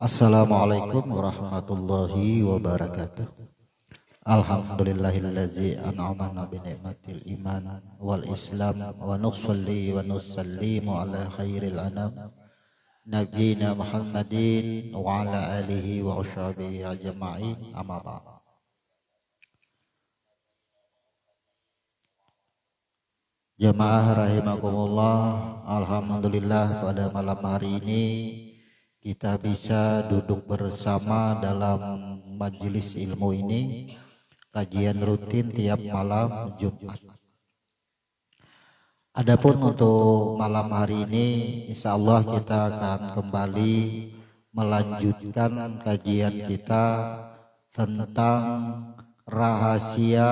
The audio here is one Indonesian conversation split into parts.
Assalamualaikum warahmatullahi wabarakatuh. Alhamdulillahillazi an'amana bi ni'matil iman wal islam wa nusalli wa nusallimu ala khairil anam nabiyina Muhammadin wa ala alihi wa ashabihi ajma'in, amma ba'd. Jamaah rahimakumullah, alhamdulillah pada malam hari ini kita bisa duduk bersama dalam majelis ilmu ini, kajian rutin tiap malam Jumat. Adapun untuk malam hari ini, insya Allah kita akan kembali melanjutkan kajian kita tentang rahasia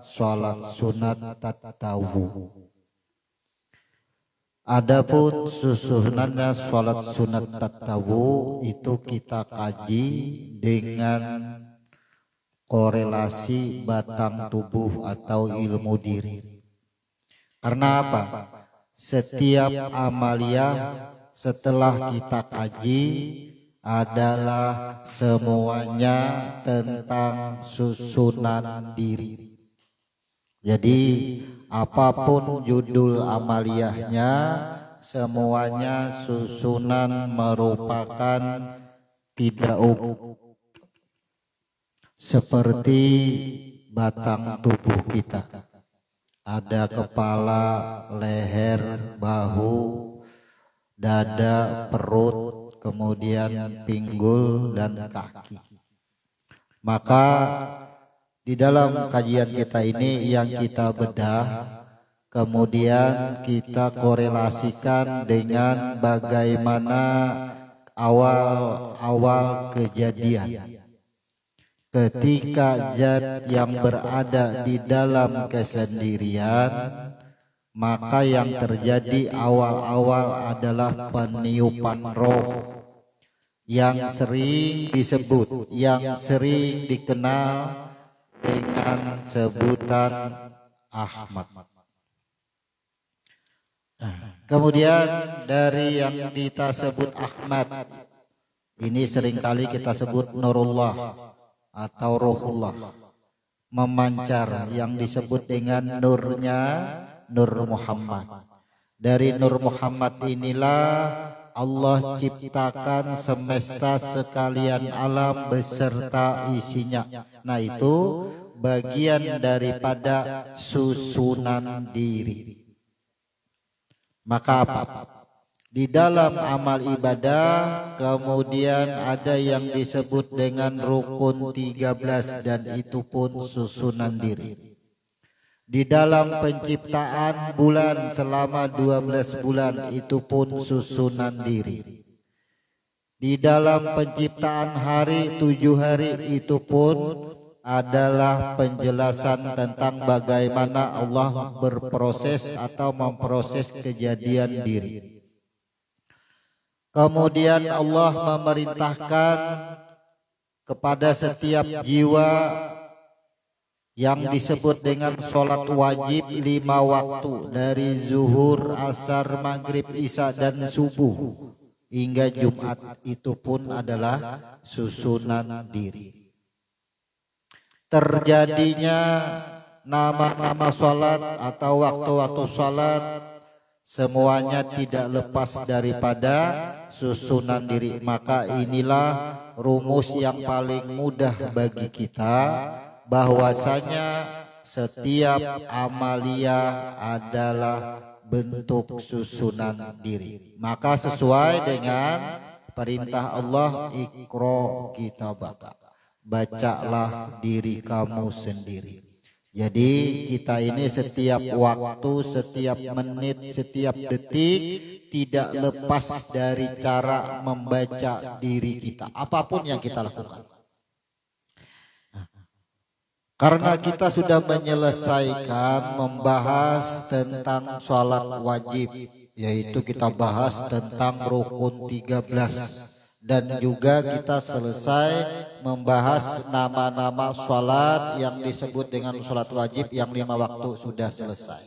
sholat sunat tatawu. Adapun susunannya sholat sunat tatawu itu kita kaji dengan korelasi batang tubuh atau ilmu diri. Karena apa? Setiap amaliyah setelah kita kaji adalah semuanya tentang susunan diri. Jadi apapun judul amaliyahnya, semuanya susunan merupakan tidak seperti batang tubuh kita. Ada kepala, leher, bahu, dada, perut, kemudian pinggul dan kaki. Maka di dalam kajian kita ini yang kita bedah, kemudian kita korelasikan dengan bagaimana awal kejadian. Ketika zat yang berada di dalam kesendirian, maka yang terjadi awal-awal adalah peniupan roh yang sering disebut, yang sering dikenal dengan sebutan Ahmad. Kemudian dari yang kita sebut Ahmad ini seringkali kita sebut Nurullah atau Ruhullah, memancar, yang disebut dengan nurnya Nur Muhammad. Dari Nur Muhammad inilah Allah ciptakan semesta sekalian alam beserta isinya. Nah, itu bagian daripada susunan diri. Maka apa? Di dalam amal ibadah kemudian ada yang disebut dengan rukun 13 dan itu pun susunan diri. Di dalam penciptaan bulan selama 12 bulan itu pun susunan diri. Di dalam penciptaan hari 7 hari itu pun adalah penjelasan tentang bagaimana Allah berproses atau memproses kejadian diri. Kemudian Allah memerintahkan kepada setiap jiwa yang disebut dengan sholat wajib 5 waktu dari zuhur, asar, maghrib, isya dan subuh hingga Jumat, itu pun adalah susunan diri. Terjadinya nama-nama sholat atau waktu-waktu sholat semuanya tidak lepas daripada susunan diri. Maka inilah rumus yang paling mudah bagi kita, bahwasanya setiap amalia adalah bentuk susunan diri. Maka sesuai dengan perintah Allah, Iqra kitabaka, bacalah diri kamu sendiri. Jadi kita ini setiap waktu, setiap menit, setiap detik tidak lepas dari cara membaca diri kita, apapun yang kita lakukan. Karena kita sudah menyelesaikan membahas tentang sholat wajib, yaitu kita bahas tentang rukun 13. Dan juga kita selesai membahas nama-nama sholat yang disebut dengan sholat wajib yang 5 waktu sudah selesai.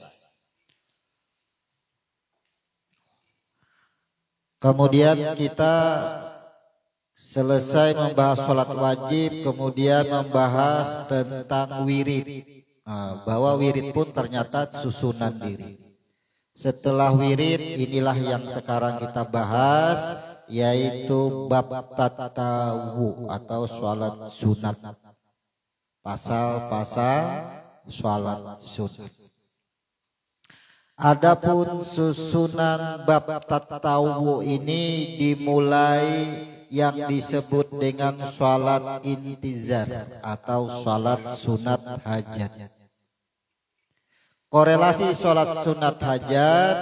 Kemudian kita Selesai membahas sholat wajib, kemudian membahas tentang wirid. Bahwa wirid pun ternyata susunan diri. Setelah wirid, inilah yang sekarang kita bahas, yaitu bab tatawu atau sholat sunat. Pasal-pasal sholat sunat. Adapun susunan bab tatawu ini dimulai yang disebut dengan sholat intizar atau sholat sunat hajat. Korelasi sholat sunat hajat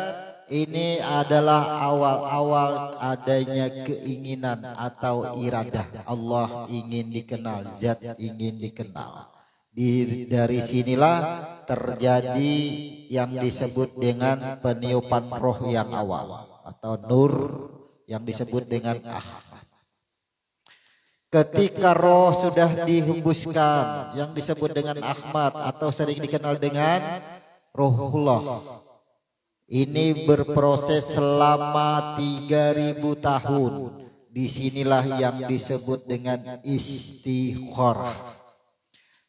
ini adalah awal-awal adanya keinginan atau iradah. Allah ingin dikenal, zat ingin dikenal. Dari sinilah terjadi yang disebut dengan peniupan roh yang awal atau nur yang disebut dengan Ahmad. Ketika roh sudah dihembuskan yang disebut dengan Ahmad atau sering dikenal dengan Ruhullah, ini berproses selama 3000 tahun. Disinilah yang disebut dengan istikharah.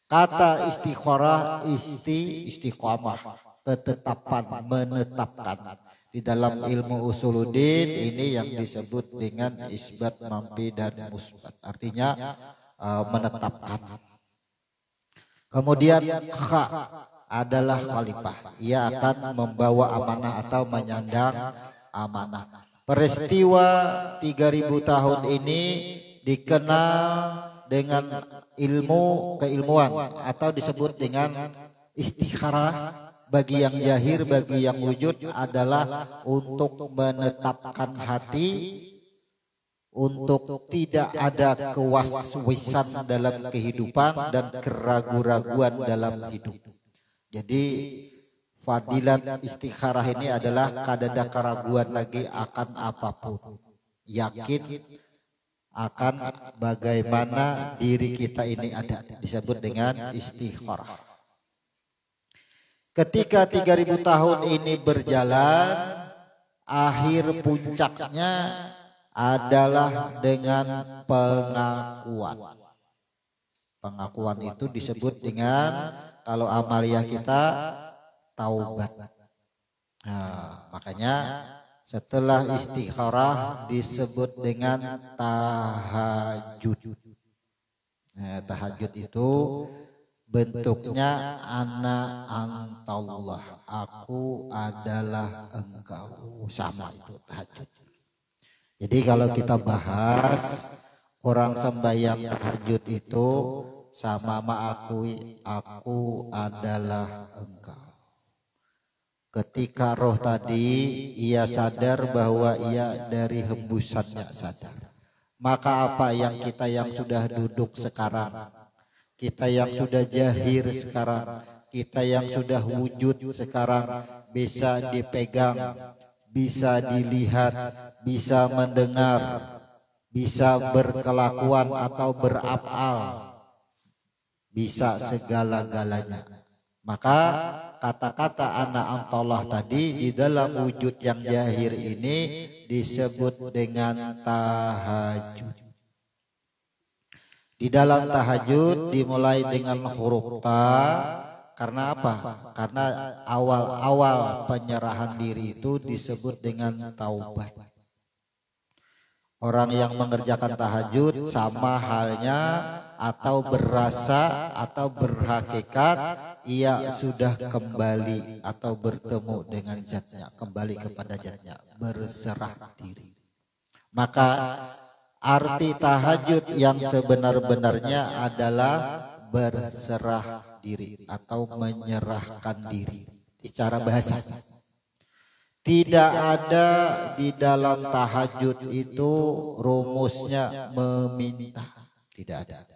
Kata istikharah, istiqamah, ketetapan, menetapkan. Di dalam ilmu usuluddin ini yang disebut dengan isbat, mampi, dan musbat. Artinya menetapkan. Kemudian kha adalah khalifah. Ia akan membawa amanah atau menyandang amanah. Peristiwa 3000 tahun ini dikenal dengan keilmuan atau disebut dengan istikharah. Bagi yang jahir, bagi yang wujud adalah untuk menetapkan hati, untuk tidak ada kewaswisan dalam kehidupan dan keraguan-raguan dalam hidup. Jadi fadilat istikharah ini adalah kadada keraguan lagi akan apapun, yakin akan bagaimana diri kita ini ada, disebut dengan istikharah. Ketika 3000 tahun ini berjalan, akhir puncaknya adalah dengan pengakuan. Pengakuan itu disebut dengan, kalau amaliyah kita, taubat. Nah, makanya setelah istikharah disebut dengan tahajud. Nah, tahajud itu bentuknya ana antallah, aku adalah engkau, sama itu tahajud. Jadi kalau kita bahas orang sembahyang tahajud itu sama mengakui aku adalah engkau. Ketika roh tadi ia sadar bahwa ia dari hembusannya sadar. Maka apa yang kita yang sudah duduk sekarang, kita yang sudah jahir sekarang, kita yang sudah wujud sekarang bisa dipegang, bisa dilihat, bisa mendengar, bisa berkelakuan atau berafal, bisa segala-galanya. Maka kata-kata anak antollah tadi di dalam wujud yang jahir ini disebut dengan tahajud. Di dalam tahajud dimulai dengan huruf ta. Karena apa? Karena awal-awal penyerahan diri itu disebut dengan taubat. Orang yang mengerjakan tahajud sama halnya atau berasa atau berhakikat ia sudah kembali atau bertemu dengan zatnya, kembali kepada zatnya, berserah diri. Maka arti tahajud yang sebenar-benarnya adalah berserah diri atau menyerahkan diri secara bahasa. Tidak ada di dalam tahajud itu rumusnya meminta, tidak ada.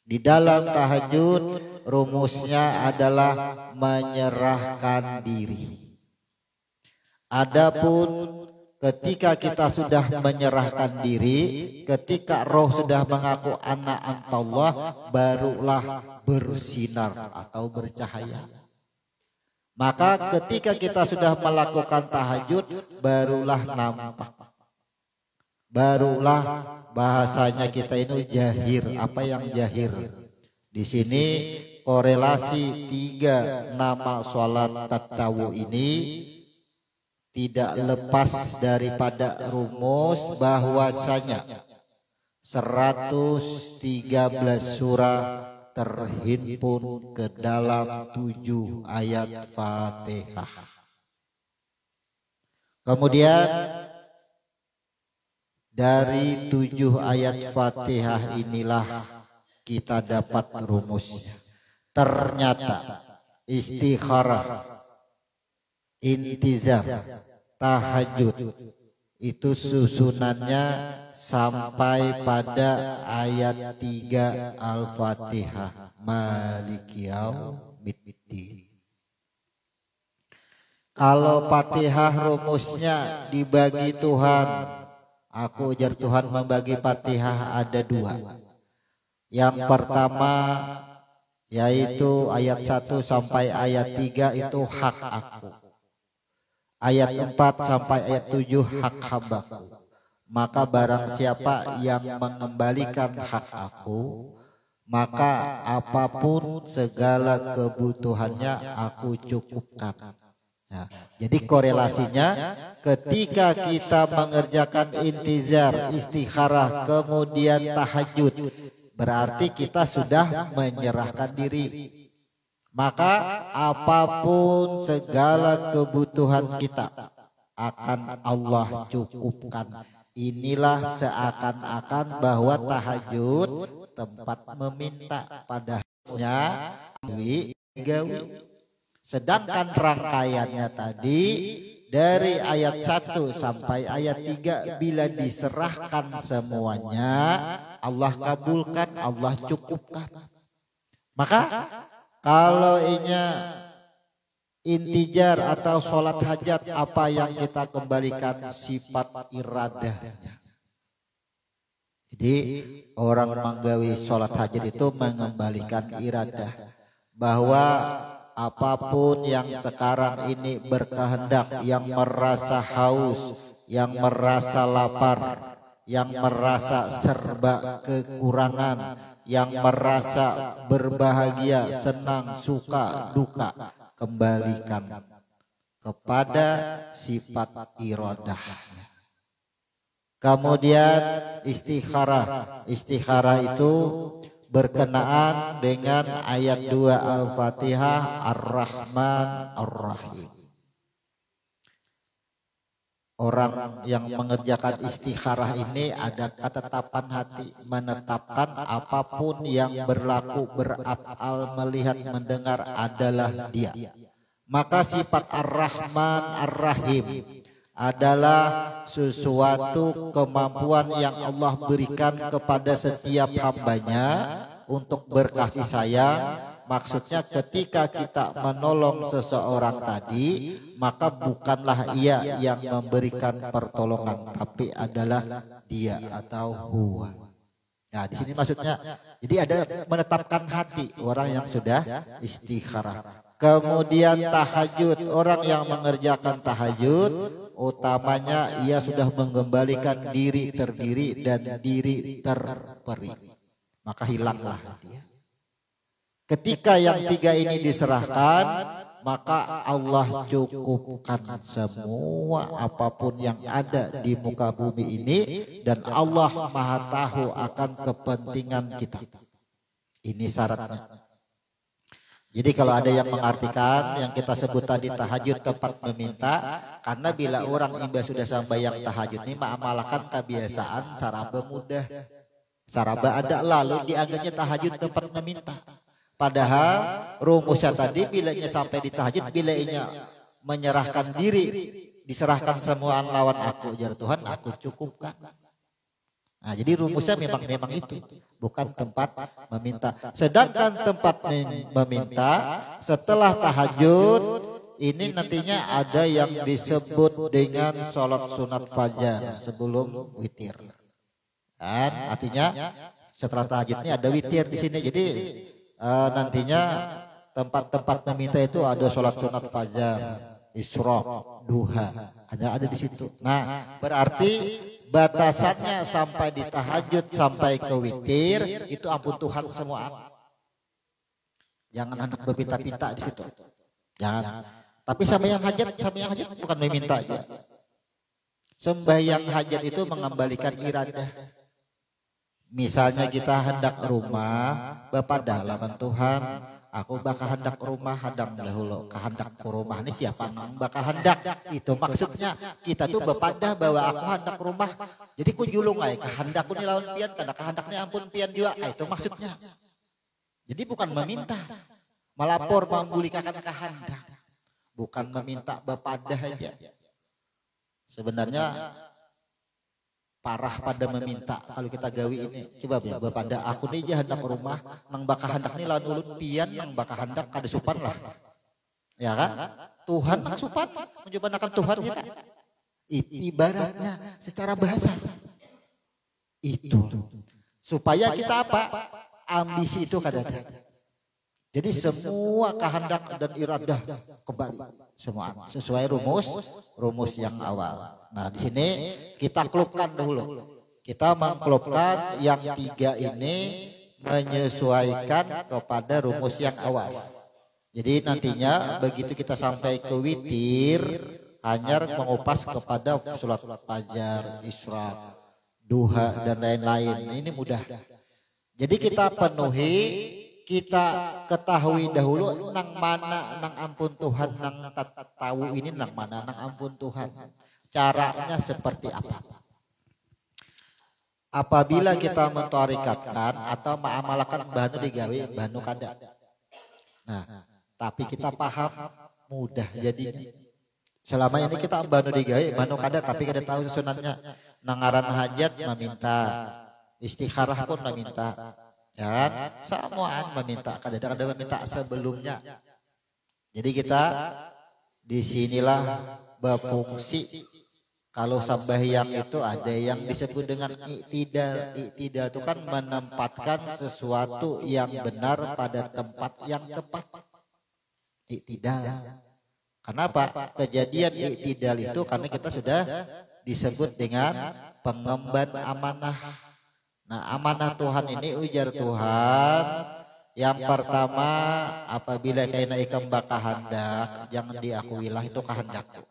Di dalam tahajud rumusnya adalah menyerahkan diri. Adapun ketika kita sudah menyerahkan diri, ketika roh sudah mengaku anak antallah, barulah bersinar atau bercahaya. Maka ketika kita sudah melakukan tahajud, barulah nampak. barulah bahasanya kita ini jahir. Apa yang jahir? Di sini korelasi 3 nama sholat tatawu ini tidak lepas daripada rumus bahwasanya 113 surah terhimpun ke dalam 7 ayat Fatihah. Kemudian dari 7 ayat Fatihah inilah kita dapat rumusnya. Ternyata istikharah, intizar, tahajud itu susunannya sampai pada ayat 3 Al-Fatihah, Maliki Yaumiddin. Kalau Fatihah rumusnya dibagi Tuhan, aku ujar Tuhan membagi Fatihah ada 2. Yang pertama yaitu ayat 1 sampai ayat 3 itu hak aku. Ayat 4 sampai ayat 7 hak hambaku. Maka barang siapa yang mengembalikan hak aku, maka apapun segala kebutuhannya aku cukupkan. Nah, jadi korelasinya ketika kita mengerjakan intizar, istikharah, kemudian tahajud, berarti kita sudah menyerahkan diri. Maka apapun segala kebutuhan kita akan Allah cukupkan. Inilah seakan-akan bahwa tahajud tempat meminta, padahalnya gawi. Sedangkan rangkaiannya tadi dari ayat 1 sampai ayat 3 bila diserahkan semuanya Allah kabulkan, Allah cukupkan. Maka kalau intijar atau sholat hajat, apa yang kita kembalikan? Sifat iradahnya. Jadi orang menggawi sholat hajat itu mengembalikan iradah, bahwa apapun yang sekarang ini berkehendak, yang merasa haus, yang merasa lapar, yang merasa serba kekurangan, yang merasa berbahagia, senang, suka, duka, kembalikan kepada sifat iradahnya. Kemudian istikharah. Istikharah itu berkenaan dengan ayat 2 Al-Fatihah, Ar-Rahman Ar-Rahim. Orang yang mengerjakan istikharah ini ada ketetapan hati, menetapkan apapun yang berlaku, berafal, melihat, mendengar adalah dia. Maka sifat Ar-Rahman Ar-Rahim adalah sesuatu kemampuan yang Allah berikan kepada setiap hambanya untuk berkasih sayang. Maksudnya ketika kita menolong seseorang tadi, maka bukanlah ia yang memberikan pertolongan, tapi adalah dia atau huwa. Nah, di sini maksudnya, jadi ada menetapkan hati orang yang sudah istikharah. Kemudian tahajud, orang yang mengerjakan tahajud, utamanya ia sudah mengembalikan diri terdiri dan diri terperi. Maka hilanglah dia. Ketika yang 3 ini diserahkan, maka Allah cukupkan semua apapun yang ada di muka bumi ini, dan Allah Maha tahu akan kepentingan kita. Ini syaratnya. Jadi kalau ada yang mengartikan yang kita sebut tadi tahajud tempat meminta, karena bila orang ibadah sudah sampai yang tahajud ini mengamalkan kebiasaan saraba mudah, saraba ada, lalu dianggapnya tahajud tempat meminta. Padahal rumusnya tadi bilanya sampai di tahajud, bilanya menyerahkan diri, diserahkan semua lawan aku, jar Tuhan aku cukupkan. Nah, jadi rumusnya memang itu, bukan tempat meminta. Sedangkan tempat meminta setelah tahajud ini nantinya ada yang disebut dengan sholat sunat fajar sebelum witir. Dan artinya setelah tahajud ini ada witir di sini. Jadi nantinya tempat-tempat meminta itu ada sholat sunat fajar, isyraq, duha, ada di situ. Nah, berarti batasannya sampai di tahajud sampai ke witir itu ampun Tuhan semua. Jangan hendak berpinta-pinta di situ. Jangan. Tapi sampai yang hajat bukan meminta aja. Sembahyang hajat itu mengembalikan iradah. Misalnya kita hendak rumah, bepadah lawan Tuhan, aku bakal hendak rumah, hadang dahulu kehendak rumah ini siapa nang bakal hendak. Itu maksudnya kita tuh bepadah bahwa aku hendak rumah. Jadi ku julung ay kehendakku ni lawan pian, karena kehendaknya ampun pian juga. Itu maksudnya. Jadi bukan meminta, melapor membulikakan kehendak, bukan meminta bepadah aja. Sebenarnya parah pada meminta kalau kita gawi ini. Coba ya bepada aku nih hendak rumah, nang bakal hendak nih lawan ulun pian, nang bakal hendak kada supan lah. Ya kan? Tuhan nang supan, mencoba akan Tuhan kita. Ibaratnya secara bahasa. Itu. Supaya kita apa? Ambisi itu kadang-kadang. Jadi semua kehendak dan iradah kembali semua sesuai rumus yang awal. Nah, di sini kita klubkan dahulu. Kita mengklubkan yang tiga ini menyesuaikan kepada rumus yang awal. Jadi nantinya begitu kita sampai ke witir hanya mengupas kepada sholat fajar, isyraq, duha dan lain-lain. Ini mudah. Jadi kita penuhi, kita ketahui dahulu nang mana nang ampun Tuhan, nang tahu ini nang mana nang ampun Tuhan. Caranya seperti apa? Apabila kita mentarikatkan atau mengamalkan banu digawe banu kada. Nah, tapi kita paham mudah jadinya. Selama ini kita banu digawe banu kada tapi kada tahu sunatnya. Nangaran hajat meminta, istikharah pun meminta. Ya kan? Semuaan meminta, kadang-kadang meminta sebelumnya. Jadi kita disinilah berfungsi. Kalau sembahyang itu ada yang disebut dengan iktidal. Iktidal itu kan menempatkan sesuatu yang benar pada tempat yang tepat. Iktidal. Kenapa? Kejadian iktidal itu karena kita sudah disebut dengan pengemban amanah. Nah, amanah Tuhan ini ujar Tuhan yang pertama apabila kaina ikam baka hendak jangan diakuilah itu kehendakku.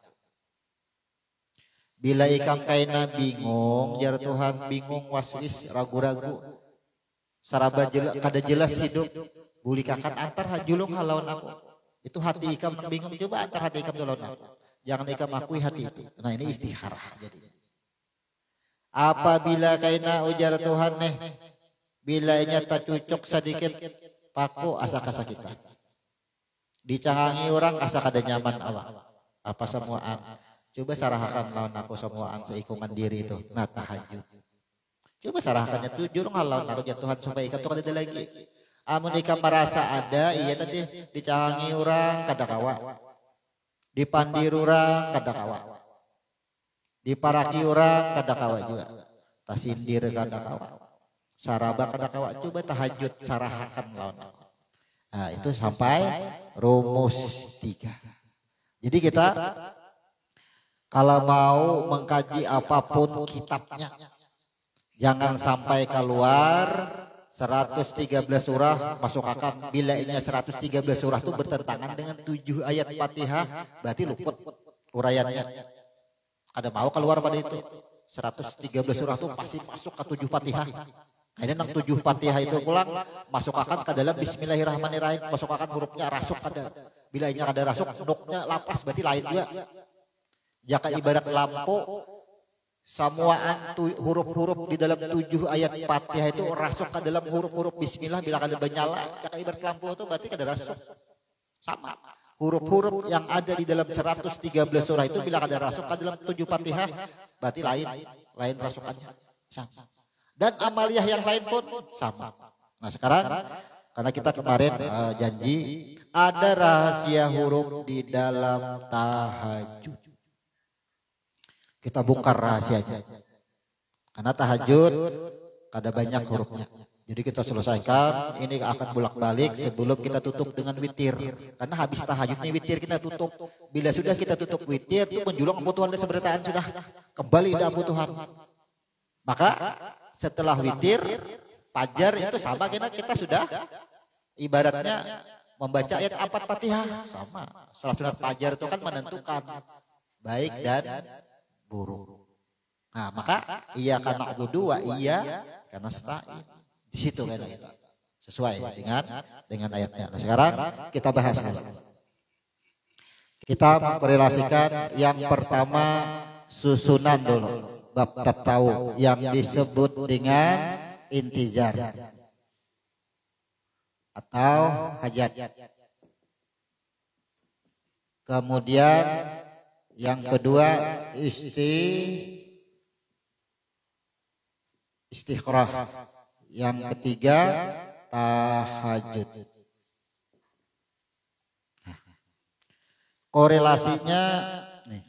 Bila ikam kaina bingung jar Tuhan bingung waswis ragu-ragu saraba kada jelas hidup bulikakan antar hajulung halawan aku. Itu hati ikam bingung coba antar hati ikam halawan aku. Jangan ikam akui hati itu. Nah, ini istikharah jadi. Apabila kaina ujar Tuhan nih bilanya tak cucuk sedikit paku asa kasa kita dicangangi orang asa kada nyaman awak apa semuaan coba sarahakan lawan aku semuaan seikungan diri itu nah tahajud coba sarahakannya tujuh orang lawan aku ya Tuhan supaya ikan tuh kada lagi amun ikan merasa ada iya tadi dicangangi orang kada kawa dipandir orang kada kawa diparaki orang kada kawa juga tasindir kada kawa saraba kada kawa coba tahajud sarahakan lawan aku. Nah, itu sampai rumus 3. Jadi kita kalau mau mengkaji apapun kitabnya jangan sampai keluar 113 surah masuk akal. Bila ini 113 surah itu bertentangan dengan 7 ayat Fatihah berarti luput uraiannya. Ada mau keluar pada itu 113 surah itu pasti masuk ke 7 Fatihah. Ini nang 7 Fatihah itu pulang masuk akan ke dalam Bismillahirrahmanirrahim masuk akan hurufnya rasuk kada. Bila ini ada rasuk nuknya lapas berarti lain juga. Jika ibarat lampu semuaan huruf-huruf di dalam 7 ayat Fatihah itu rasuk ke dalam huruf-huruf Bismillah bila kada menyala. Jika ibarat lampu itu berarti kada rasuk. Sama. Huruf-huruf yang ada di dalam 113 surah itu bila ada rasuk ke dalam 7 Fatihah berarti lain rasukannya sama. Dan amaliyah yang lain pun sama. Nah, sekarang karena kita kemarin janji ada rahasia huruf di dalam tahajud. Kita bongkar rahasianya. Karena tahajud kada banyak hurufnya. Jadi kita selesaikan, ini akan bolak-balik sebelum kita tutup dengan witir. Karena habis tahajud ini witir kita tutup. Bila sudah kita tutup witir, itu menjulang kebutuhan dan seberataan sudah kembali ke kebutuhan. Maka setelah witir, fajar itu sama kita sudah ibaratnya membaca ayat 4 Fatihah sama. Salat sunat fajar itu kan menentukan baik dan buruk. Nah, maka iya karena na'budu wa iya karena nasta'in. Di situ kan kita sesuai dengan ayatnya. Nah, sekarang kita bahas. Kita mengkorelasikan yang pertama susunan dulu. Bab tahu yang disebut dengan intizar atau hajat. Kemudian yang kedua istikhrah. Yang ketiga tahajud. Korelasinya nih.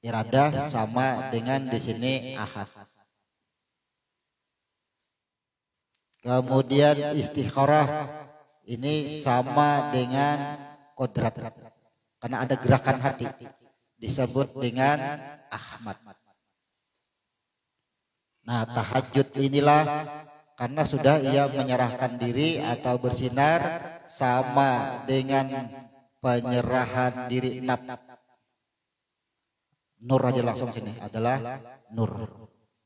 Iradah sama dengan di sini ahad. Kemudian istikharah ini sama dengan kodrat. Karena ada gerakan hati disebut dengan ahmad. Nah, tahajud inilah karena sudah ia menyerahkan diri atau bersinar sama dengan penyerahan diri nur aja langsung sini adalah nur,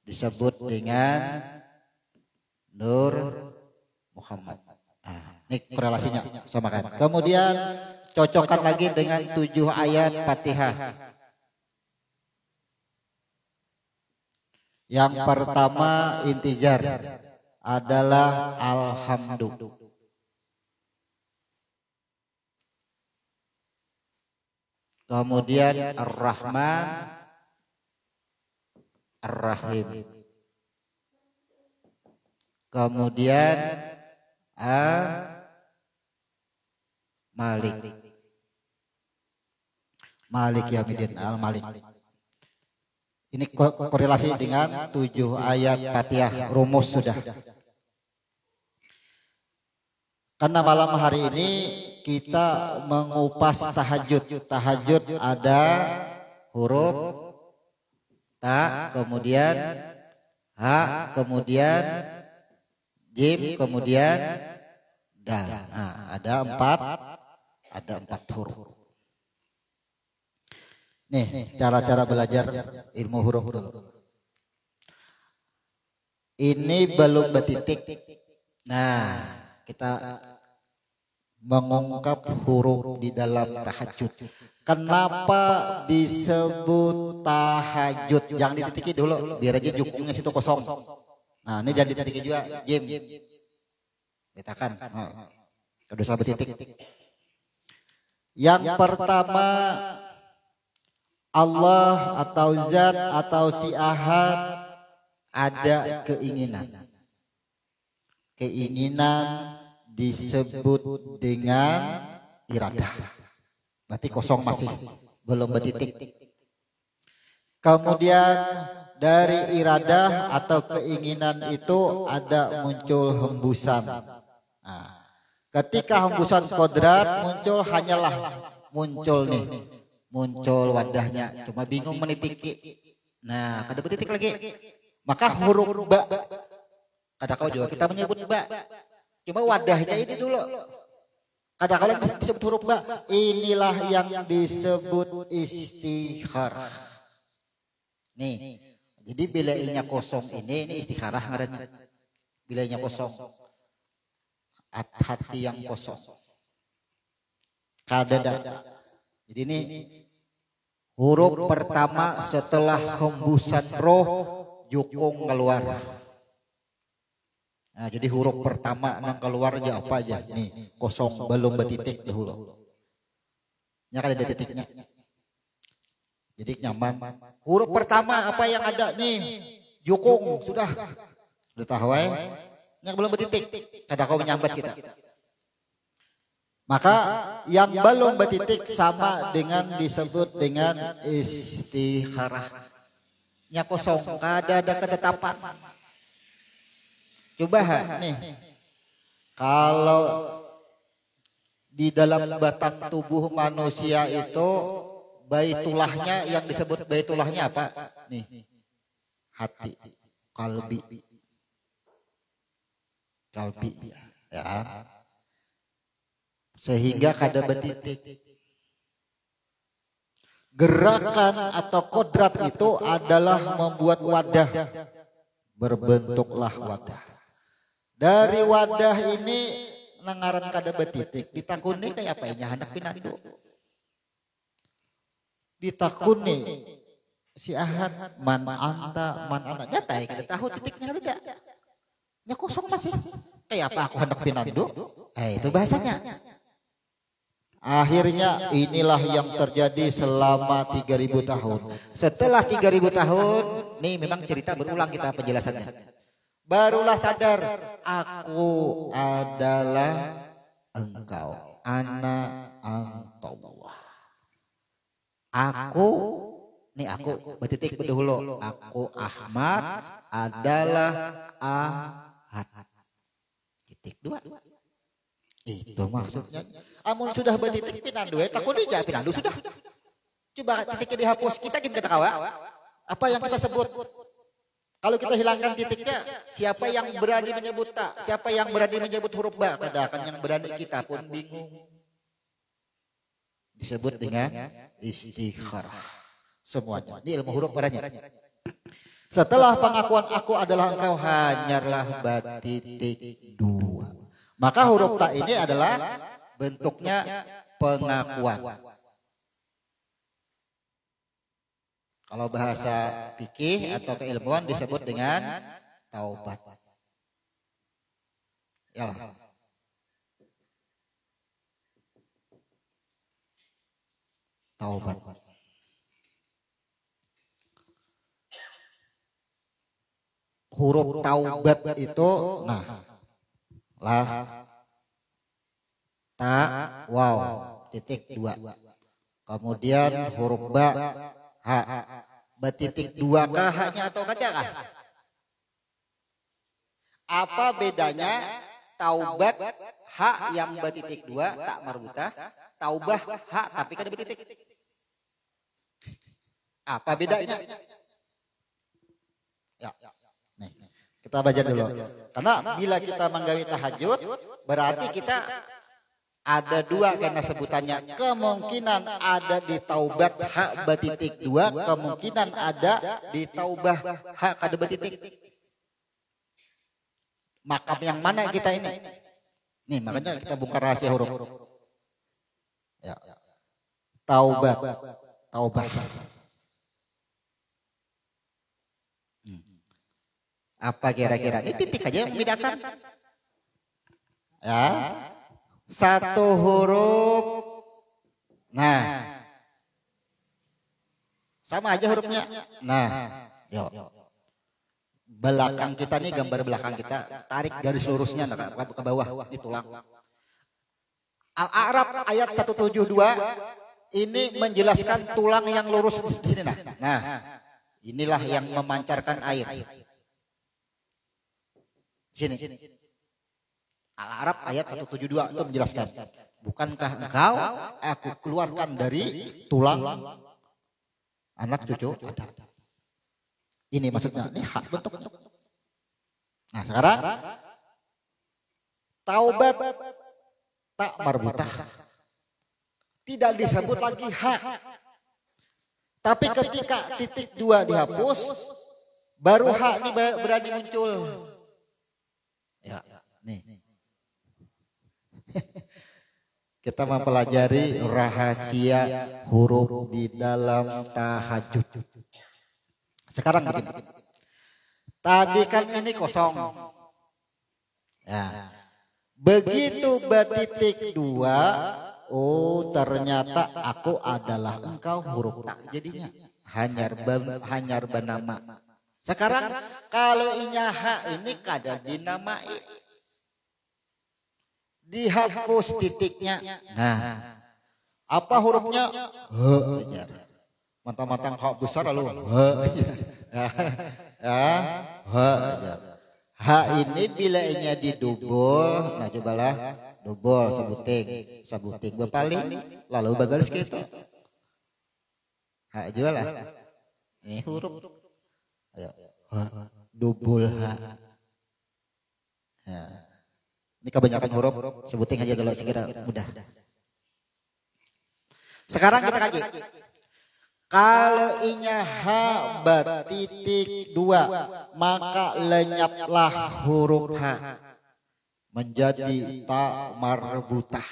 disebut dengan Nur Muhammad. Ini korelasinya sama kan. Kemudian cocokkan lagi dengan 7 ayat Fatihah. Yang pertama intizar adalah alhamdulillah. Kemudian Ar-Rahman Ar-Rahim. Kemudian Malik Yaumiddin Al-Malik. Ini korelasi dengan 7 ayat Fatihah. Rumus sudah. Karena malam hari ini kita mengupas tahajud. Tahajud ada huruf ta, kemudian ha, kemudian jim, kemudian dal. Nah, ada 4 huruf. Nih cara-cara belajar ilmu huruf dulu. Ini belum bertitik. Nah, kita mengungkap huruf di dalam tahajud. Kenapa disebut tahajud? Jangan dititiki dulu, biar aja jukungnya situ kosong. Nah, ini jangan dititiki juga, jim. Letakkan. Kada usah bertitik. Yang pertama Allah atau zat atau si ahad ada keinginan. Keinginan disebut dengan iradah. Berarti kosong masih, belum bertitik. Kemudian dari iradah atau keinginan itu ada muncul hembusan. Nah, ketika hembusan kodrat muncul hanyalah muncul nih. Muncul wadahnya, cuma bingung menitiki. Nah, kada bertitik lagi. Maka huruf ba, kada kau juga kita menyebut ba. Cuma wadahnya ini dulu. Kada kau disebut huruf ba. Inilah yang disebut istikharah. Nih, jadi bila inya kosong ini istikharah ngarannya. Bila inya kosong, hati yang kosong. Kada ada. Jadi ini huruf pertama setelah hembusan roh jukung keluar. Nah, jadi huruf pertama nang keluar aja apa aja. Nih kosong belum bertitik dahulu. Nya kan ada titiknya. Jadi nyaman. Huruf pertama apa yang ada nih? Jukung sudah tahu ya. Yang belum bertitik. Kada kau menyambat kita. Maka yang belum bertitik sama dengan disebut dengan istikharah. Nya kosong, kada ada ketetapan. Coba nih. Kalau Di dalam batang tubuh manusia itu baitulahnya, yang disebut baitulahnya apa? Nih, hati, kalbi, ya. Sehingga kada betitik. Gerakan atau kodrat itu adalah membuat wadah, berbentuklah wadah. Dari wadah ini nangaran kada betitik, ditakuni kayak apa ini hendak pinandu. Ditakuni si Ahad man anta man anak nyatai kada tahu titiknya ada. Nya kosong masih. Kayak apa aku hendak pinandu? Itu bahasanya. Akhirnya inilah yang terjadi selama 3000 tahun. Setelah 3000 tahun, nih memang cerita berulang kita penjelasannya. Barulah sadar, aku adalah engkau, ana antallah. Aku, nih aku betitik berdahulu. Aku Ahmad adalah Ahad. Titik 2. Itu maksudnya. Amun sudah betitik pinandu, takut dia pinandu sudah. Coba titiknya dihapus, kita ingin ketawa. Apa yang kita sebut? Kalau kita hilangkan titiknya, siapa yang berani menyebut tak? Siapa yang berani menyebut huruf ba? Kadang yang berani kita pun bingung. Disebut dengan istikharah. Semuanya. Ini ilmu huruf padanya. Setelah pengakuan aku adalah engkau, hanyalah batitik 2. Maka huruf ta ini adalah bentuknya pengakuan. Kalau bahasa fikih atau keilmuan disebut dengan taubat. Yalah. Taubat. Huruf taubat itu, nah, lah, ta, waw, titik 2. Kemudian huruf ba, ha, betitik 2 kah hanya atau kada kah? Apa bedanya taubat ha yang betitik 2 tak marbutah, taubah ha tapi kada betitik? Apa bedanya? Ya, nih, kita baca dulu. Karena bila kita menggawi tahajud, berarti kita ada 2 karena sebutannya. Kemungkinan ada di taubat ha betitik 2, kemungkinan ada di taubah ha kada betitik. Makam yang mana kita ini? Nih, makanya kita bongkar rahasia huruf. Ya. Taubat. Taubah. Apa kira-kira? Ini titik aja yang membedakan. Ya. Satu huruf. Nah. Sama aja hurufnya. Nah. Yuk. Belakang kita nih, gambar belakang kita. Tarik garis lurusnya ke bawah. Di tulang. Al-A'raf ayat 172. Ini menjelaskan tulang yang lurus di sini. Nah. Inilah yang memancarkan air. Sini. Al-A'raf ayat 172 itu menjelaskan. Bukankah engkau aku keluarkan dari tulang anak cucu Adam. Ini maksudnya, ini hak bentuk. Nah sekarang taubat tak marbutah. Tidak disebut lagi hak. Tapi ketika titik 2 dihapus, baru hak ini berani muncul. Ya, nih. Kita mempelajari rahasia huruf di dalam tahajud. Sekarang begini. Tadi kan ini kosong. Ya. Begitu betitik 2, oh ternyata aku adalah engkau, huruf tak jadinya. Hanyar banama. Sekarang kalau inyaha ini kada dinamai, dihapus titiknya. Nah, apa hurufnya? He. Mantang-mantang hak besar lalu. He. Ha ini bila nya didubul. Nah cobalah Dobol sabuting bepaling lalu bagaris gitu. Ha jual lah. Ini huruf. Ayo. Dobol ha. Ya. Ini kebanyakan huruf, sebutin aja dulu segera mudah. Sekarang kita kaji. Kalau inya ha batitik 2, maka lenyaplah huruf ha menjadi ta marbutah.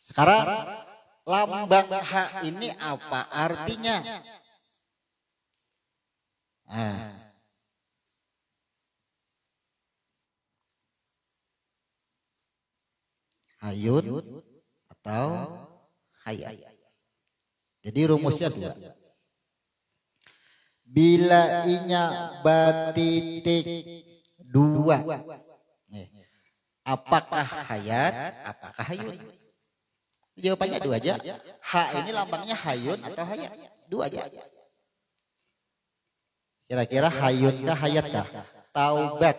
Sekarang lambang ha ini apa artinya? Hayun atau hayat. Jadi rumusnya 2. Bila inya batitik 2, apakah hayat, apakah hayun? Jawabannya 2 aja. Ha ini lambangnya hayun atau hayat? 2 aja. Kira-kira hayun kah hayat kah? Taubat.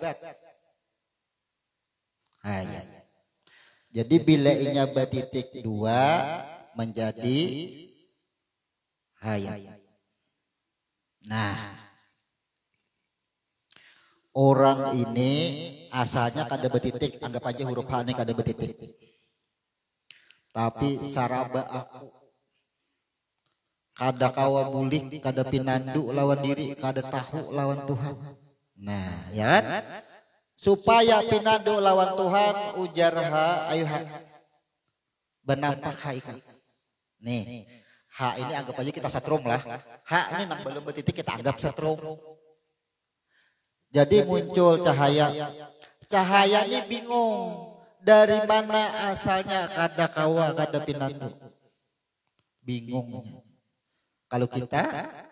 Hayat. Jadi bila inya batitik 2 menjadi hayat. Nah, orang ini asalnya kada betitik, anggap aja huruf H ini kada betitik. Tapi saraba aku kada kawa bulik, kada pinandu lawan diri, kada tahu lawan Tuhan. Nah, ya kan? Supaya pinandu lawan Tuhan ujar ha ayo ha benampak ha ikan. Nih, ha ini anggap aja kita setrum lah. Ha ini nang belum betitik kita anggap setrum. Jadi muncul cahaya. Cahaya ini bingung dari mana asalnya kada kawa kada pinandu. Bingung. Kalau kita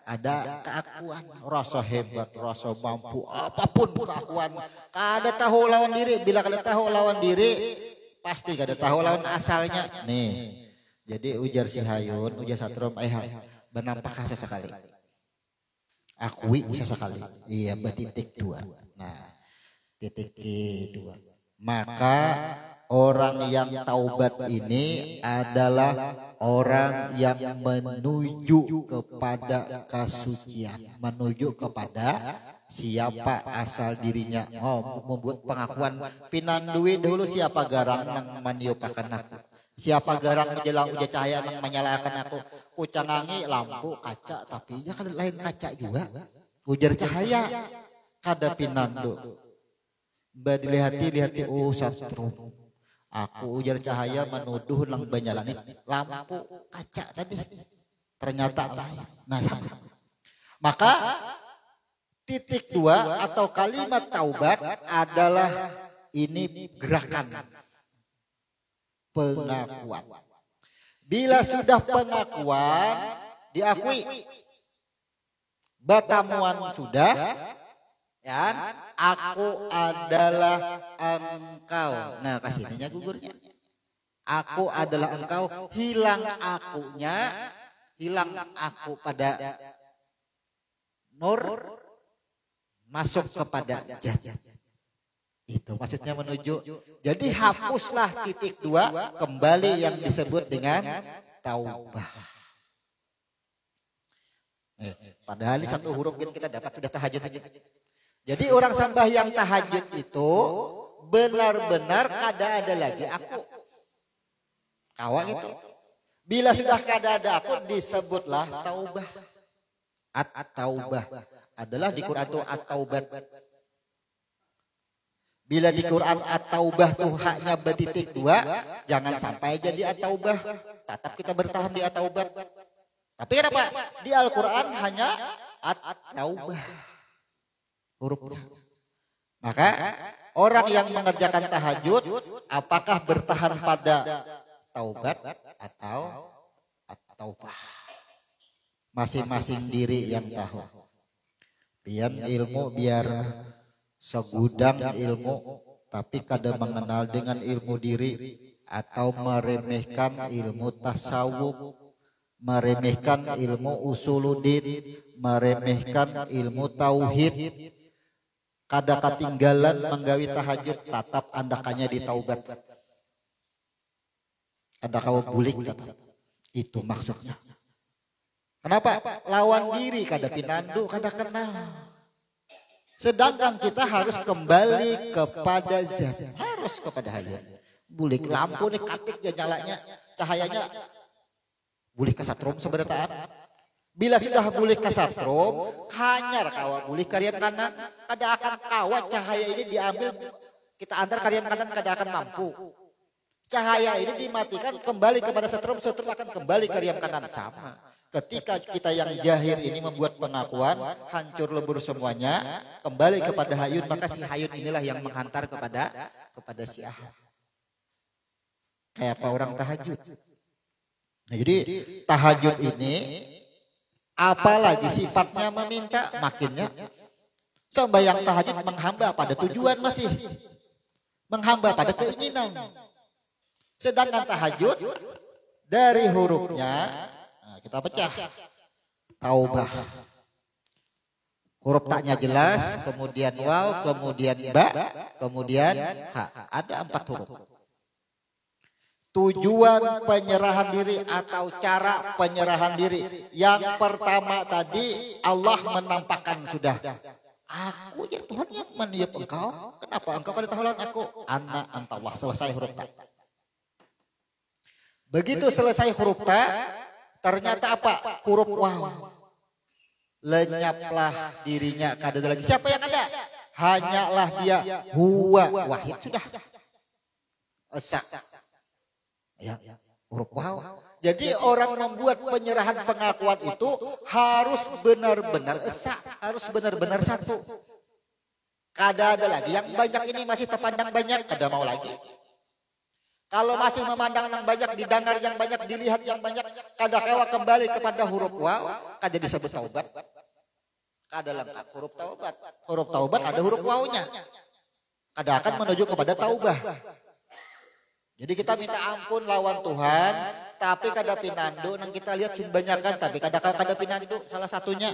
ada keakuan, rasa hebat, rasa mampu, apapun keakuan, kada tahu lawan diri. Bila kada tahu lawan diri, pasti kada tahu lawan asalnya. Nih, jadi ujar si Hayun, ujar Satrom, benampak sesekali. Akui sesekali. Iya, betitik 2. Nah, titik 2. Maka orang yang taubat ini adalah orang yang menuju kepada kesucian, menuju kepada siapa asal dirinya. Membuat pengakuan pinandui dulu siapa garang nang maniupakan aku, siapa garang menjelang uja cahaya nang menyalakan aku, kucangangi lampu kaca tapi ya kan lain kaca juga, ujar cahaya kada pinandu. Lihati satru. Aku ujar cahaya menuduh nang banyalani lampu kaca tadi. Ternyata lain. Nah, sama. Maka titik 2 atau kalimat taubat adalah ini gerakan pengakuan. Bila sudah pengakuan diakui, batamuan sudah, ya, aku adalah engkau. Nah, kasihnya gugurnya. Aku adalah engkau, hilang akunya, hilang aku pada nur, masuk kepada jat. Itu maksudnya menuju. Jadi hapuslah titik 2, kembali yang disebut dengan taubah. Padahal ini satu huruf kita dapat sudah tahajud aja. Jadi orang sembahyang tahajud itu benar-benar kada ada lagi aku. Awak itu. Bila sudah kada ada aku disebutlah taubah. At-taubah adalah di Quran itu at-taubat. Bila di Quran at-taubah tuh haknya betitik 2, jangan sampai jadi at-taubah. Tetap kita bertahan di at-taubat. Tapi kenapa? Di Al-Quran hanya at-taubah. Hurufnya. Maka orang yang mengerjakan tahajud apakah bertahan pada taubat atau taubah? Masing-masing diri yang tahu. Biar ilmu biar segudang ilmu tapi kada mengenal dengan ilmu diri atau meremehkan ilmu tasawuf, meremehkan ilmu usuluddin, meremehkan ilmu tauhid. Kada ketinggalan menggawi tahajud, tatap andakannya di taubat. Kada kau bulik itu maksudnya. Kenapa? Lawan diri kada pinandu, kada kenal. Sedangkan kita harus kembali kepada zat, harus kepada hayat. Bulik lampu nih katik ya nyalanya, cahayanya bulik kasatrom seberataan. Bila sudah bulik kasatrom, hanyar kawa bulik kariam kanan, kada akan kawa cahaya ini diambil kita antar kariam kanan kada akan mampu. Cahaya ini dimatikan kembali kepada setrum, setrum akan kembali kariam kanan sama. Ketika kita yang jahir ini membuat pengakuan, hancur lebur semuanya, kembali kepada hayun, maka si hayun inilah yang menghantar kepada si ahad. Kayak apa orang tahajud. Nah, jadi tahajud ini apalagi sifatnya meminta, makinnya sembahyang tahajud menghamba pada tujuan masih. Menghamba pada keinginan. Sedangkan tahajud dari hurufnya kita pecah. Taubah. Huruf taknya jelas, kemudian waw, kemudian ba, kemudian ha. Ada 4 huruf. Tujuan penyerahan diri atau cara penyerahan diri. Yang pertama tadi Allah menampakkan sudah. Aku ya Tuhan yang meniup engkau. Kenapa engkau pada tahulan aku? Ana anta Allah. Selesai huruf ta. Begitu selesai huruf ta, ternyata apa? Huruf waw. Lenyaplah dirinya. Kada ada lagi. Siapa yang ada? Hanyalah dia. Huwa. Wahid sudah. Esa. Ya, huruf waw. Jadi orang membuat penyerahan pengakuan itu harus benar-benar esa. Harus benar-benar satu. Kada ada lagi. Yang banyak ini masih terpandang banyak. Kada mau lagi. Kalau masih memandang yang banyak, didengar yang banyak, dilihat yang banyak, kada kewa kembali kepada huruf waw, kada disebut taubat. Kada lengkap huruf taubat. Huruf taubat ada huruf wawnya. Kada akan menuju kepada taubah. Jadi kita minta ampun lawan Tuhan, tapi kada pinandu, nang kita lihat banyakan, tapi kada pinandu. Salah satunya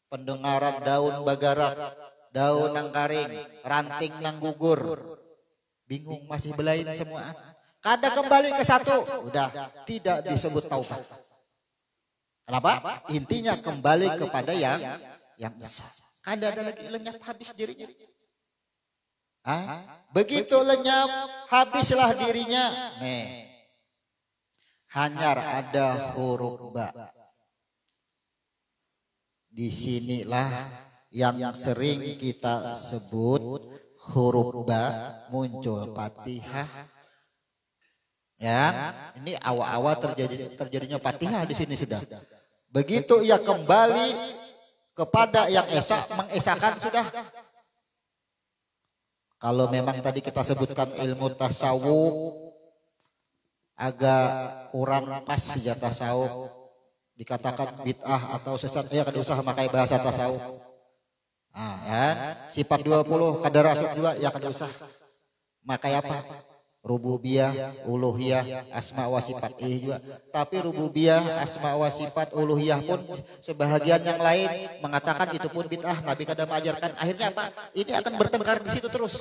pendengaran daun bagarak, daun nang karing, ranting nang gugur. Bingung masih belain semua. Kada kembali ke satu, udah tidak disebut taubat. Kenapa? Intinya kembali kepada yang esa. Kada ada lagi lenyap habis dirinya. Begitu lenyap habislah dirinya. Nih. Hanyar ada huruf ba. Di sinilah yang sering kita sebut huruf ba muncul Fatihah. Ya, ini awal-awal terjadinya Fatihah di sini sudah. Begitu ia kembali kepada yang esa, mengesakan sudah. Kalau memang tadi kita sebutkan ilmu tasawuf agak kurang pas saja tasawuf, dikatakan bid'ah atau sesat, ya kada usah memakai bahasa tasawuf. Ya, sifat 20 kada rasuk juga ya kada usah. Makai apa? Rububiyah, uluhiyah, asma wa sifat juga. Tapi rububiyah, asma wa sifat, uluhiyah pun sebahagian yang lain mengatakan itu pun bid'ah, Nabi kada mengajarkan. Akhirnya apa? Ini akan bertengkar di situ terus.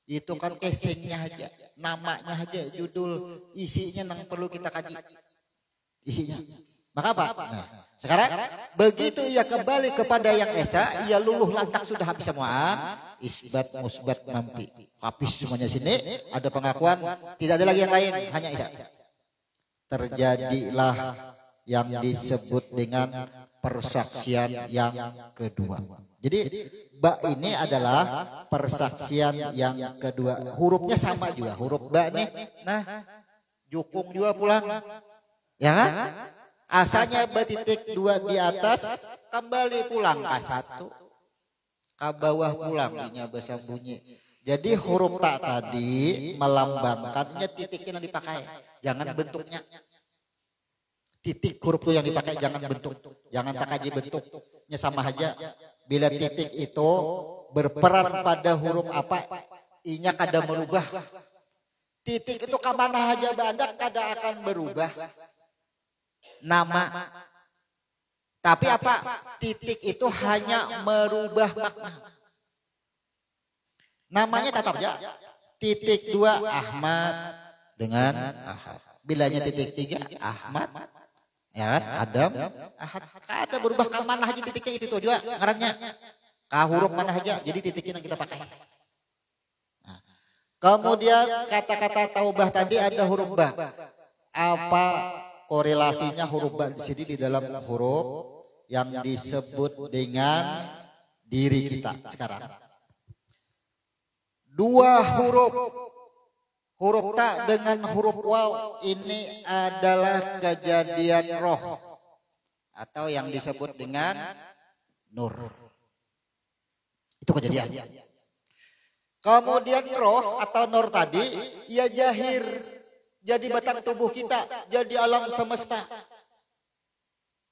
Itu kan casingnya aja, namanya aja, judul, isinya yang perlu kita kaji. Isinya. Maka apa? Nah, sekarang begitu ia kembali kepada yang esa, ia luluh lantak sudah habis semuaan, isbat musbat mampi. Habis semuanya sini, ada pengakuan, tidak ada lagi yang lain, hanya esa. Terjadilah yang disebut dengan persaksian yang kedua. Jadi ba ini adalah persaksian yang kedua. Hurufnya sama juga, huruf ba nih. Nah, jukung juga pulang. Ya kan? Asalnya betitik 2 di atas, kembali pulang ke 1, ke bawah pulang, ininya bahasa bunyi. Jadi huruf tak tadi melambangkannya titiknya yang dipakai, jangan bentuknya. Titik huruf itu yang dipakai, jangan bentuk, jangan tak kaji bentuknya sama aja. Bila titik itu berperan pada huruf apa, inya kada merubah. Titik itu kemana aja badak kada akan berubah. Nama, tapi apa? Titik itu hanya merubah makna. Namanya tetap ya. Titik 2 Ahmad, dengan Ahad. Bilanya titik 3 Ahmad, ya kan? Adam, Ahad. Ada berubah ke mana aja titiknya itu juga ngarannya. Ka huruf mana aja, jadi titiknya yang kita pakai. Nah. Kemudian kata-kata taubah tadi ada huruf ba. Apa korelasinya huruf ba di sini di dalam huruf yang disebut dengan diri kita sekarang? Dua huruf ta dengan huruf waw ini adalah kejadian roh atau yang disebut dengan nur. Itu kejadian. Kemudian roh atau nur tadi ya jahir, jadi batang tubuh kita, jadi alam semesta.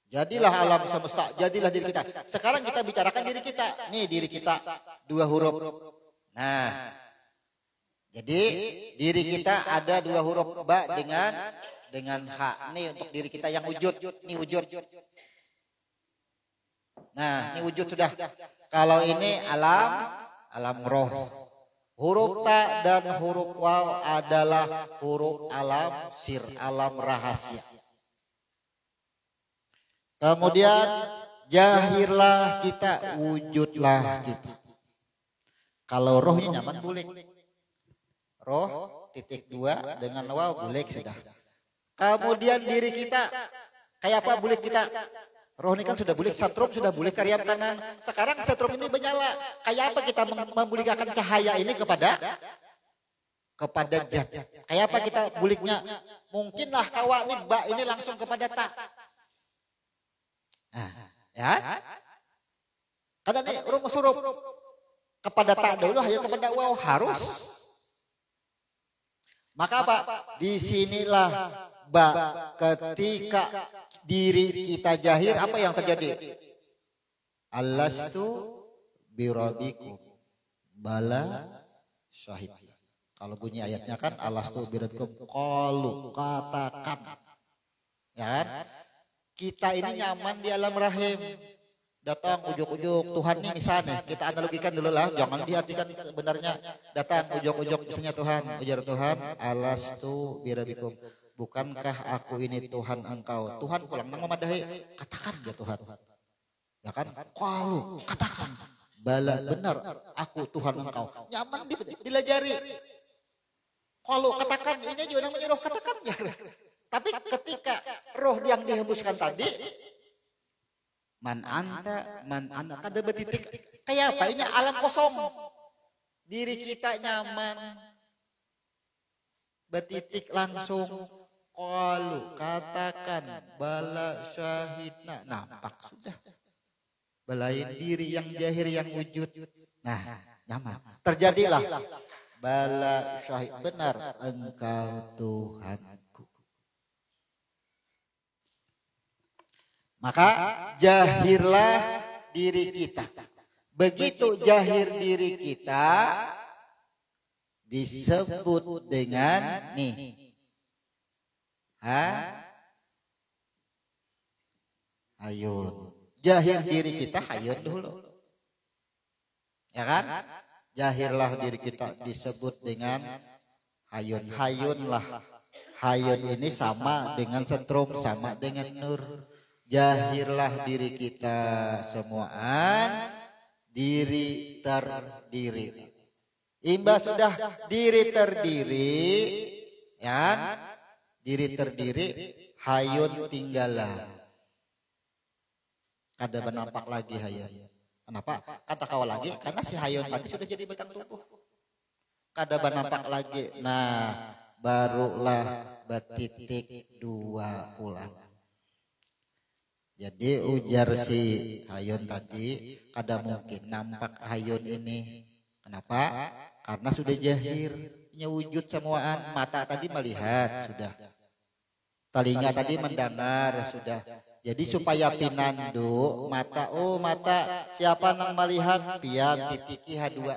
Jadilah alam semesta, jadilah diri kita. Sekarang kita bicarakan diri kita. Nih diri kita, dua huruf. Nah, jadi diri kita ada dua huruf ba dengan ha. Nih untuk diri kita yang wujud. Nih wujud. Nah, ini wujud sudah. Kalau ini alam roh. Huruf ta dan huruf waw adalah huruf alam sir, alam rahasia. Kemudian jahirlah kita, wujudlah kita. Kalau rohnya nyaman bulik. Roh titik 2 dengan waw bulik sudah. Kemudian diri kita kayak apa bulik kita? Roh ini kan sudah bulik, setrum sudah bulik karyam kanan. Sekarang setrum ini menyala. Kayak apa kita membulikkan cahaya ini kepada zat? Kayak apa kita buliknya? Mungkinlah kawa ini ba ini langsung kepada ta. Nah, ya. Karena ini rumus huruf kepada ta dulu, hanya kepada waw harus. Maka apa? Disinilah ba ketika diri kita jahir, apa yang terjadi? Alastu birabikum bala syahid. Kalau bunyi ayatnya kan alastu birabikum qalu, katakan. Ya kan? Kita ini nyaman di alam rahim. Datang ujuk-ujuk Tuhan nih misalnya, kita analogikan dulu lah, jangan diartikan sebenarnya. Datang ujuk-ujuk misalnya Tuhan, ujar Tuhan, alastu birabikum. Bukankah aku ini Tuhan engkau? Tuhan pulang nang memadahi, katakan ya Tuhan. Ya kan? Qalu, katakan. Bala, benar aku Tuhan engkau. Nyaman dilajari. Qalu, katakan, ini juga namanya roh, katakan ya. Tapi ketika roh yang dihembuskan tadi, man anta kada betitik. Kayak apa? Ini alam kosong. Diri kita nyaman. Betitik langsung. Qalu, katakan, bala syahidna, nampak sudah. Balain diri yang jahir yang wujud. Nah, nyaman. Terjadilah. Bala syahid, benar engkau Tuhanku. Maka jahirlah diri kita. Begitu jahir diri kita disebut dengan nih. Hayun. Jahir diri kita hayun dulu. Ya kan? Jahirlah diri kita disebut dengan hayun. Hayunlah. Hayun ini sama dengan setrum, sama dengan nur. Jahirlah diri kita semuaan. Diri terdiri. Imba sudah diri terdiri. Ya. Diri terdiri, hayun tinggallah. Kada bernampak lagi hayun. Kenapa? Kata kau lagi, karena si hayun tadi sudah jadi batang tubuh. Kada bernampak lagi. Nah, barulah betitik 2 pulang. Jadi ujar si hayun tadi, kada mungkin nampak hayun ini. Kenapa? Karena sudah jahir. Wujud semuaan, mata tadi melihat sudah, telinga tadi mendengar sudah. Jadi supaya pinandu mata, oh mata siapa nang melihat pian titiki H2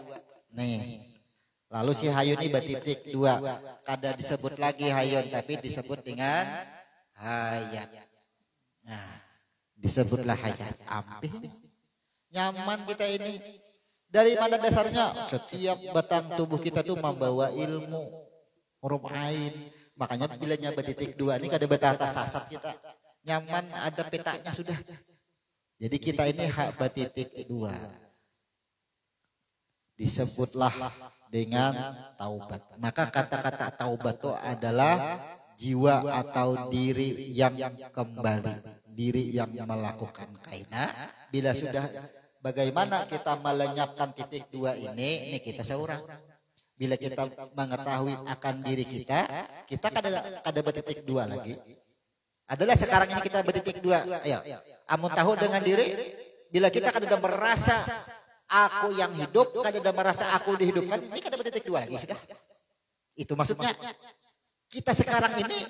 nih. Lalu si hayun ini betitik 2, kada disebut lagi hayun tapi disebut dengan hayat. Nah, disebutlah hayat. Ampih nyaman kita ini. Dari mana dasarnya? Setiap batang tubuh kita tuh membawa ilmu, huruf ain. Makanya bila nyaba titik 2 ini kada betata sasat kita. Nyaman ada petanya sudah. Jadi kita ini hak batitik 2. Disebutlah dengan taubat. Maka kata-kata taubat itu adalah jiwa atau diri yang kembali, diri yang melakukan kaina. Bila sudah bagaimana kita melenyapkan titik 2 ini kita seorang. Bila kita mengetahui akan diri kita kada betitik 2 lagi. Adalah sekarang ini kita betitik 2. Ayo, amun tahu dengan diri, bila kita kada merasa aku yang hidup, kada merasa aku dihidupkan, ini kada betitik 2 lagi sudah. Itu maksudnya. Kita sekarang ini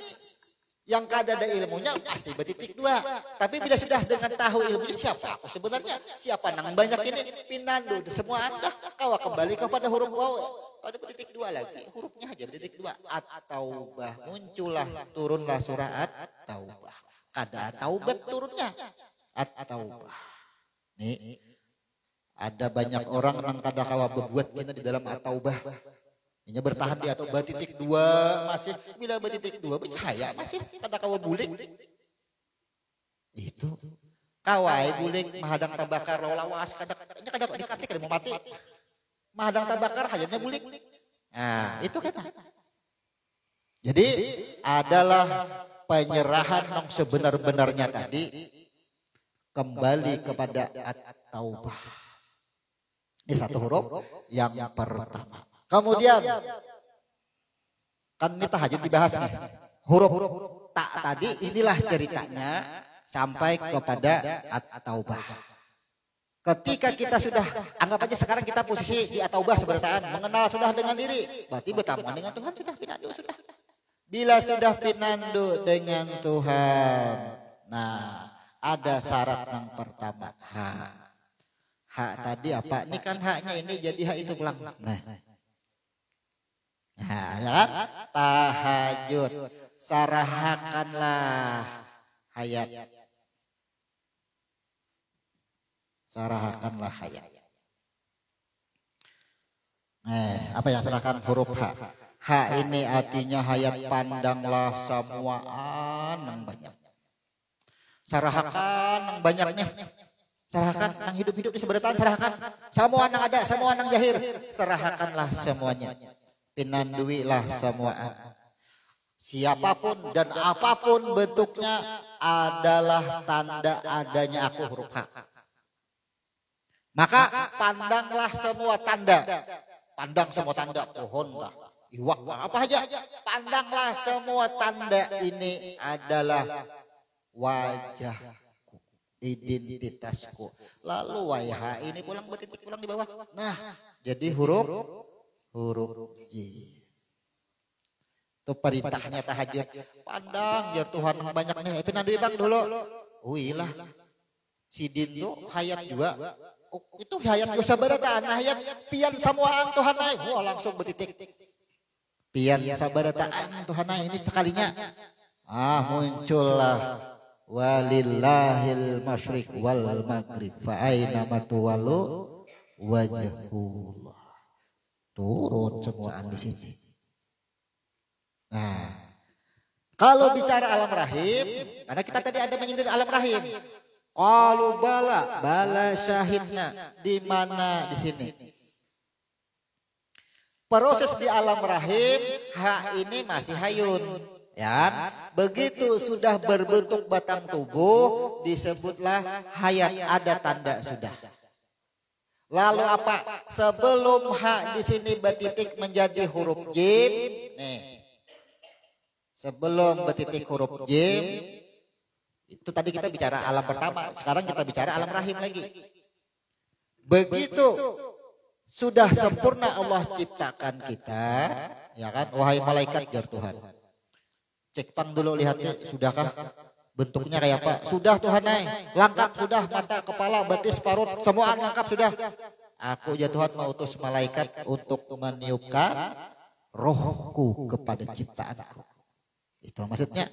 yang kada ada ilmunya pasti betitik 2. Tapi bila sudah dengan tahu ilmunya, siapa aku sebenarnya? Siapa nang banyak ini? Pinandu semua Anda kau kembali kepada huruf waw. Ada betitik 2 lagi. Hurufnya aja betitik 2. At-taubah, muncullah turunlah surah At-taubah. Kada taubat turunnya. At-taubah. Nih ada banyak orang yang kada kawa berbuat ini di dalam At-taubah. Ini bertahan di atau batitik 2 masih bila batitik 2 percaya masih kada kawa bulik. Itu kawai bulik mahadang tabakar lawas kada dikati kada mau mati. Mahadang tabakar hajatnya bulik. Nah, itu kata. Jadi adalah penyerahan yang sebenar-benarnya tadi kembali kepada at-taubah. Ini satu huruf yang pertama. Kemudian kan ini tahajud dibahas nih. Huruf tak tadi inilah ceritanya sampai kepada at-taubah. Ketika kita sudah anggap aja sekarang kita posisi di at-taubah sebenarnya mengenal sudah dengan diri, berarti berteman dengan Tuhan sudah pinandu sudah. Bila sudah pinandu dengan Tuhan, nah ada syarat yang pertama hak tadi apa? Ini kan haknya ini jadi hak itu pulang. Nah, ya kan? Tahajud, sarahakanlah hayat. Sarahakanlah hayat. Apa yang serahkan huruf H? H ini artinya hayat, pandanglah semua yang banyak. Sarahakan yang banyaknya. Serahkan yang hidup-hidup di seberatan, serahkan. Semua yang ada, semua yang jahir, serahkanlah semuanya. Pinanduilah semua. Siapapun dan apapun bentuknya adalah tanda adanya aku huruf H. Maka pandanglah semua tanda. Pandang semua tanda pohon lah, iwak apa aja. Pandanglah semua tanda ini adalah wajahku, identitasku. Lalu wajah ini pulang betitik pulang di bawah. Nah, jadi huruf J. Itu perintahnya tahajud. Pandang jar Tuhan banyaknya. Pinandu bang dulu. Uilah. Sidin tuh hayat juga. Itu hayat dosa berataan, hayat pian samuaan Tuhan naik, wah langsung betitik. Pian sabarataan Tuhan naik ini sekalinya. Muncullah walillahil masyriq wal maghrib fa aina matuwalu wajhullah. Turun semuaan di sini. Nah, kalau bicara alam rahim, karena kita tadi ada menyindir alam rahim. Qalu bala syahidna, di mana di sini? Proses di alam rahim hak ini masih hayun, ya. Begitu sudah berbentuk batang tubuh disebutlah hayat, ada tanda sudah. Lalu apa? Sebelum hak di sini betitik menjadi huruf jim, nih. Sebelum betitik huruf jim, itu tadi kita bicara alam pertama, sekarang kita bicara alam rahim lagi. Begitu sudah sempurna Allah ciptakan kita, ya kan? Wahai malaikat jar Tuhan. Cek pang dulu lihatnya, sudahkah bentuknya kayak apa? Sudah Tuhan lengkap sudah, mata, kepala, betis, parut, semua lengkap sudah. Aku ya Tuhan mau utus malaikat untuk meniupkan rohku kepada ciptaanku. Itu maksudnya.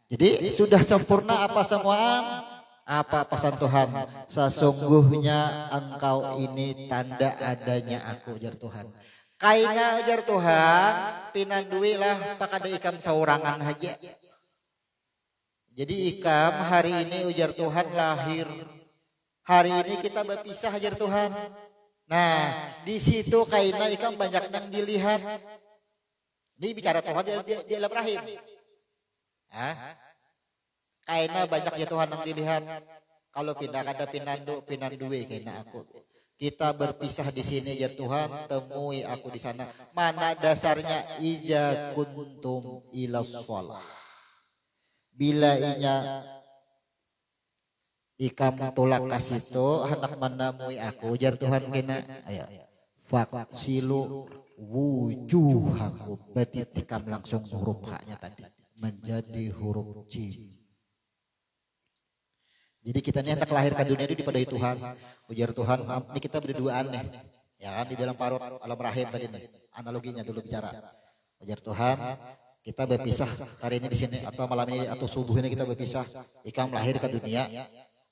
Jadi sudah sempurna apa semuaan? Apa pesan Tuhan? Sesungguhnya engkau ini tanda adanya aku jar Tuhan. Kaina ujar Tuhan pinandui lah pakada ikam saurangan aja. Jadi ikam hari ini ujar Tuhan lahir. Hari ini kita berpisah ujar Tuhan. Nah di situ kaina ikam banyak yang dilihat. Ini bicara Tuhan di alam rahim. Kaina banyak ya Tuhan yang dilihat. Kalau pindah kada pinandui kaina aku. Kita berpisah di sini ya Tuhan, temui aku di sana. Mana dasarnya ija kuntum ila shalah. Bila inya ikam tolak kasih to hendak menemui aku jar Tuhan kena ayo faksilu wujuhakum. Berarti tikam langsung huruf haknya tadi menjadi huruf jim. Jadi kita ini hendak lahir ke dunia itu dipadai Tuhan. Ujar Tuhan, ini kita berduaan nih. Ya kan di dalam parut alam rahim tadi nih. Analoginya dulu bicara. Ujar Tuhan, kita berpisah hari ini di sini atau malam ini atau subuh ini kita berpisah. Ikam lahir ke dunia.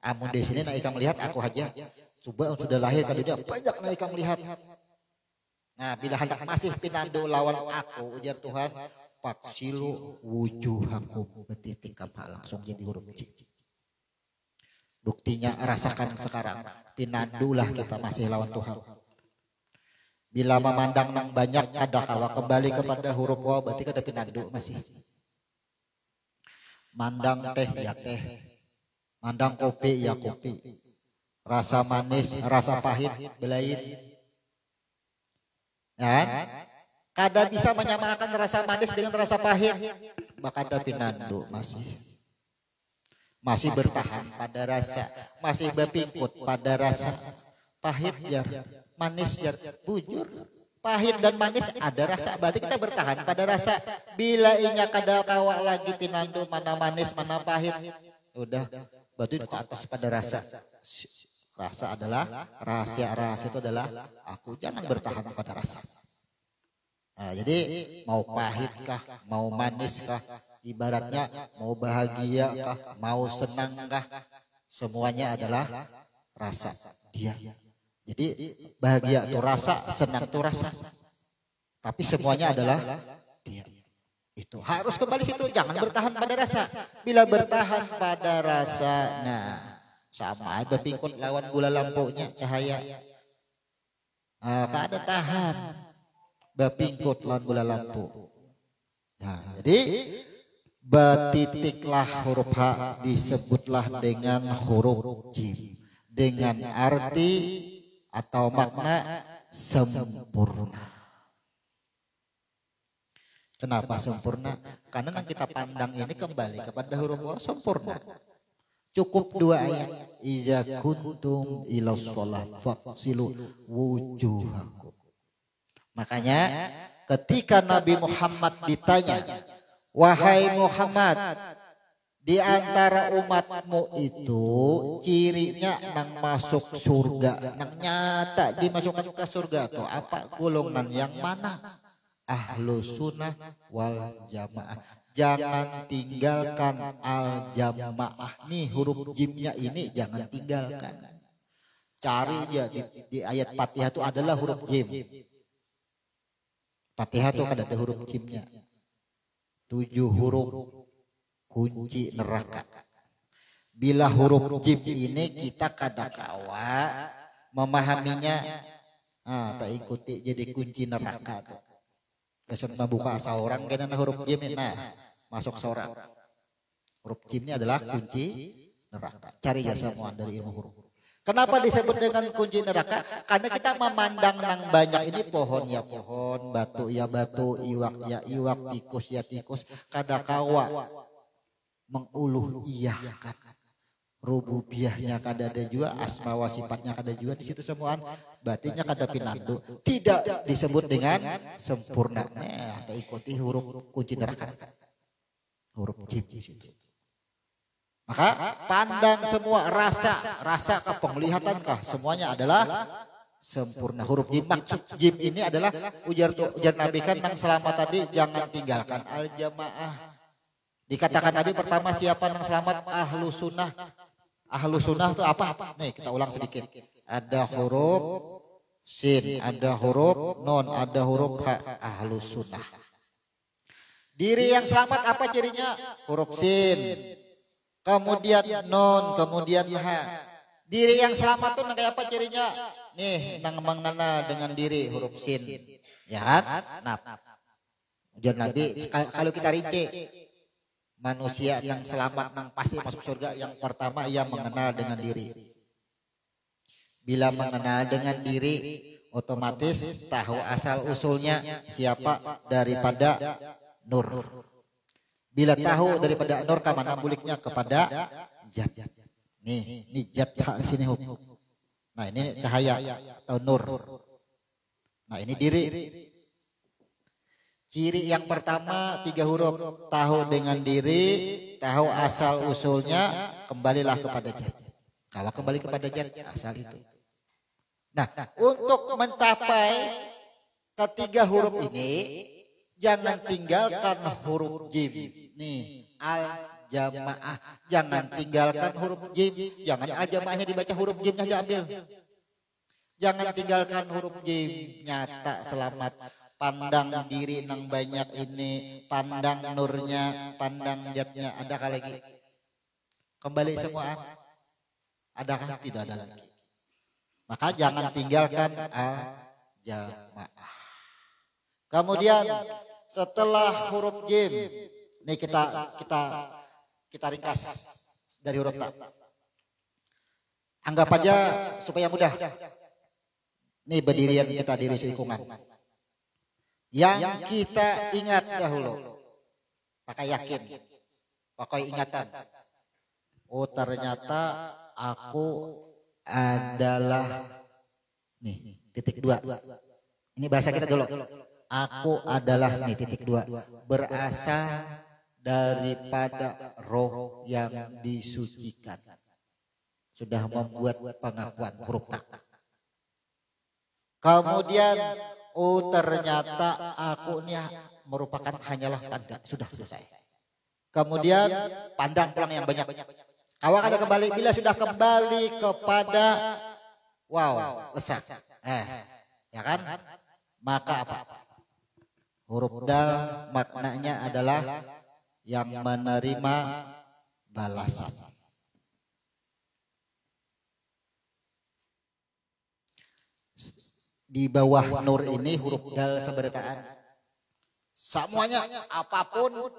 Amun di sini nak ikam melihat aku aja. Coba sudah lahir ke dunia banyak nak ikam melihat. Nah, bila hendak masih pinando lawan aku, ujar Tuhan, faksilu wujuhakum. Berarti tikam langsung jadi huruf J. Buktinya rasakan sekarang. Pinandulah kita masih lawan Tuhan. Bila memandang nang banyak kada kawa kembali kepada huruf waw berarti kada pinandu masih. Mandang teh ya teh. Mandang kopi ya kopi. Rasa manis, rasa pahit belain. Ya, kada bisa menyamakan rasa manis dengan rasa pahit. Bakada pinandu masih. Masih bertahan pada rasa, masih berpingkut pada rasa. Pahit jar, manis jar, bujur. Pahit dan manis ada rasa, berarti kita bertahan pada rasa. Bila inya kada kawa lagi pinandu mana manis mana pahit, udah berarti ke atas pada rasa. Rasa adalah rahasia itu adalah aku, jangan bertahan pada rasa. Nah, jadi mau pahit kah, mau manis kah, ibaratnya mau bahagia kah, mau senang kah, semuanya adalah rasa dia. Jadi bahagia itu rasa, senang itu rasa. Tapi semuanya adalah dia. Itu harus kembali situ, jangan bertahan pada rasa. Bila bertahan pada rasa, nah sama aja pingkut lawan gula lampunya cahaya. Kada tahan bapingkut lawan gula lampu. Nah, jadi batitiklah huruf H disebutlah dengan huruf jim dengan arti atau makna sempurna. Kenapa sempurna? Karena yang kita pandang ini kembali kepada huruf waw sempurna. Cukup 2 ayat. Iza kuntum ila shalah faksilu wujuhakum. Makanya ketika Nabi Muhammad ditanya, wahai Muhammad, di antara umatmu itu cirinya nang masuk surga, nang nyata dimasukkan ke surga tuh apa golongan yang mana? Ahlu sunnah wal jamaah. Jangan tinggalkan al jamaah. Nih huruf jimnya ini jangan tinggalkan. Cari dia di ayat Fatihah itu adalah huruf jim. Fatihah itu kan ada huruf jimnya. 7 huruf kunci neraka. Bila huruf jim ini kita kadakawa memahaminya, tak ikuti jadi kunci neraka. Kesan membuka seorang kena huruf jim, nah masuk seorang. Huruf jimnya adalah kunci neraka. Cari ya semua dari ilmu huruf. Kenapa disebut dengan kunci neraka? Karena kita memandang nang banyak ini pohon ya pohon, batu ya batu, iwak ya iwak, tikus ya tikus, kadakawa menguluh iya kan. Rububiyahnya kada ada juga, asma wa sifatnya kada juga di situ semuaan, batinnya kada pinandu. Tidak disebut dengan sempurna. Nah, ikuti huruf kunci neraka. Huruf jim di situ. Maka pandang semua rasa kepenglihatankah semuanya adalah sempurna. Huruf jim, maksud jim ini adalah ujar Nabi kan yang selamat tadi jangan tinggalkan al jamaah. Dikatakan Nabi pertama siapa yang selamat? Ahlu sunnah. Ahlu sunnah itu apa? Nih kita ulang sedikit. Ada huruf sin, ada huruf nun, ada huruf ha. Ahlus sunnah. Diri yang selamat apa cirinya? Huruf sin, kemudian nun, kemudian ha. Diri yang selamat tuh kayak apa cirinya? Nih, nang mengena dengan diri huruf sin. Ya kan? Nah, ujian Nabi kalau kita rinci, manusia yang selamat yang pasti masuk surga yang pertama ia mengenal dengan diri. Bila mengenal dengan diri, otomatis tahu asal usulnya siapa daripada nur. Bila tahu daripada nur kemana buliknya kepada zat. Nih, ini zat di sini. Nah, ini cahaya atau nur. Nah, ini diri. Ciri yang pertama 3 huruf, tahu dengan diri, tahu asal usulnya, kembalilah kepada zat. Kalau kembali kepada zat asal itu. Nah, untuk mencapai ketiga huruf ini, jangan tinggalkan huruf jim. Nih, al jamaah. Jangan tinggalkan huruf jim. Jangan al jamaahnya dibaca, huruf jimnya diambil. Jangan tinggalkan huruf jim. Nyata selamat. Pandang diri nang banyak ini, pandang nurnya, pandang jatnya. Adakah lagi? Kembali semua. Adakah? Tidak ada lagi. Maka jangan tinggalkan al-jamaah. Kemudian setelah huruf jim, ini kita ringkas dari huruf ta. Anggap aja supaya mudah. Ini berdirian kita diri seikungan. Yang kita ingat dahulu, pakai yakin, pakai ingatan. Oh, ternyata aku adalah nih titik 2. Ini bahasa kita dulu. Aku adalah nih titik 2, berasal daripada roh yang disucikan. Sudah membuat pengakuan huruf ta. Kemudian oh, ternyata aku ini merupakan hanyalah tanda. Sudah selesai. Kemudian pandang pulang yang banyak. Awak ada kembali, bila sudah kembali kepada esak. Ya kan? Maka apa? Huruf dal maknanya adalah yang menerima balasan. Di bawah nur ini huruf dal seberataan. Semuanya apapun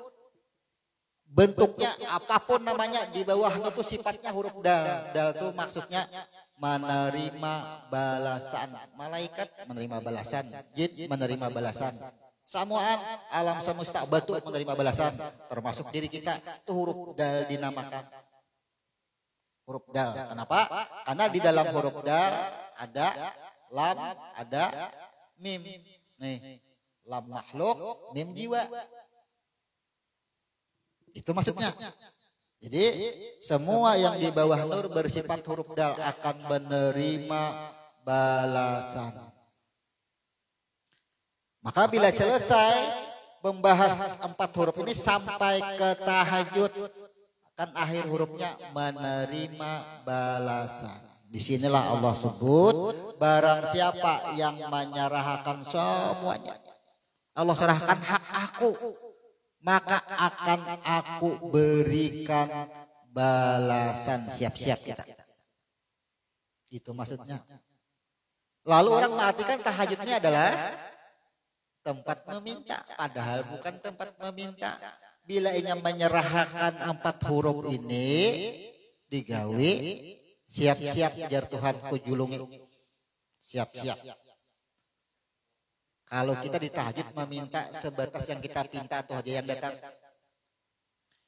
bentuknya, apapun namanya, di bawah nur itu sifatnya huruf dal. Dal itu maksudnya menerima balasan. Malaikat menerima balasan, jin menerima balasan. Samuan alam semesta batu menerima balasan, termasuk diri kita. Itu huruf dal dinamakan huruf dal. Kenapa? Karena di dalam huruf dal ada lam, ada mim. Nih, lam makhluk, mim jiwa. Itu maksudnya. Jadi semua yang di bawah nur bersifat huruf dal akan menerima balasan. Maka bila selesai membahas 4 huruf ini sampai ke tahajud, kan akhir hurufnya menerima balasan. Disinilah Allah sebut, barang siapa yang menyerahkan semuanya, Allah serahkan hak aku, maka akan aku berikan balasan. Siap-siap kita. Itu maksudnya. Lalu orang mengartikan tahajudnya adalah tempat meminta, padahal bukan tempat meminta. Bila ingin menyerahkan 4 huruf ini, digawe siap-siap jar Tuhan kujulungi. Siap-siap. Kalau kita di tahajud meminta sebatas yang kita pinta tuh aja yang datang.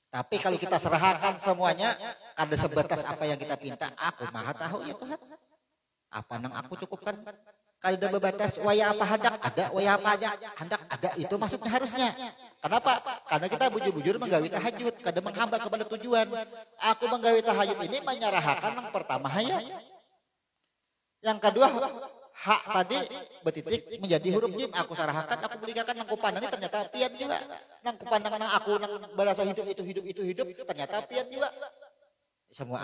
Tapi kalau kita serahkan semuanya, ada sebatas apa yang kita pinta. Aku maha tahu ya Tuhan. Apa nang aku cukupkan. Kalau ada bebatas waya apa hendak ada, waya apa aja hendak ada. Itu maksudnya harusnya. Kenapa? Karena kita bujur-bujur menggawi tahajud, kadang menghamba kepada tujuan. Aku menggawi tahajud ini menyerahkan yang pertama hayat. Yang kedua hak tadi betitik menjadi huruf jim. Aku serahkan, aku berikan nang kupandang ini ternyata pian juga. Nang kupandang nang aku nang berasa hidup itu hidup ternyata pian juga. Semua.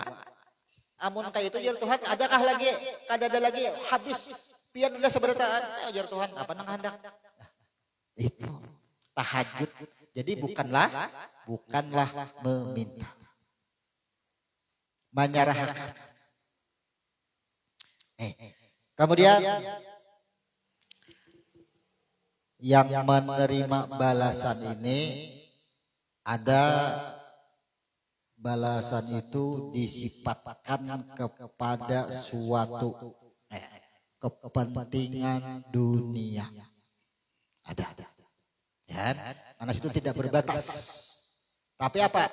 Amun kayak itu ya Tuhan, adakah lagi? Kada ada lagi habis. pian udah seberataan ajar Tuhan apa nang hendak. Itu tahajud. Jadi bukanlah meminta. Menyerahkan. Kemudian yang menerima balasan ini ada balasan itu disifatkan kepada suatu kepentingan dunia. Ada. Ya, karena itu tidak berbatas. Tapi apa?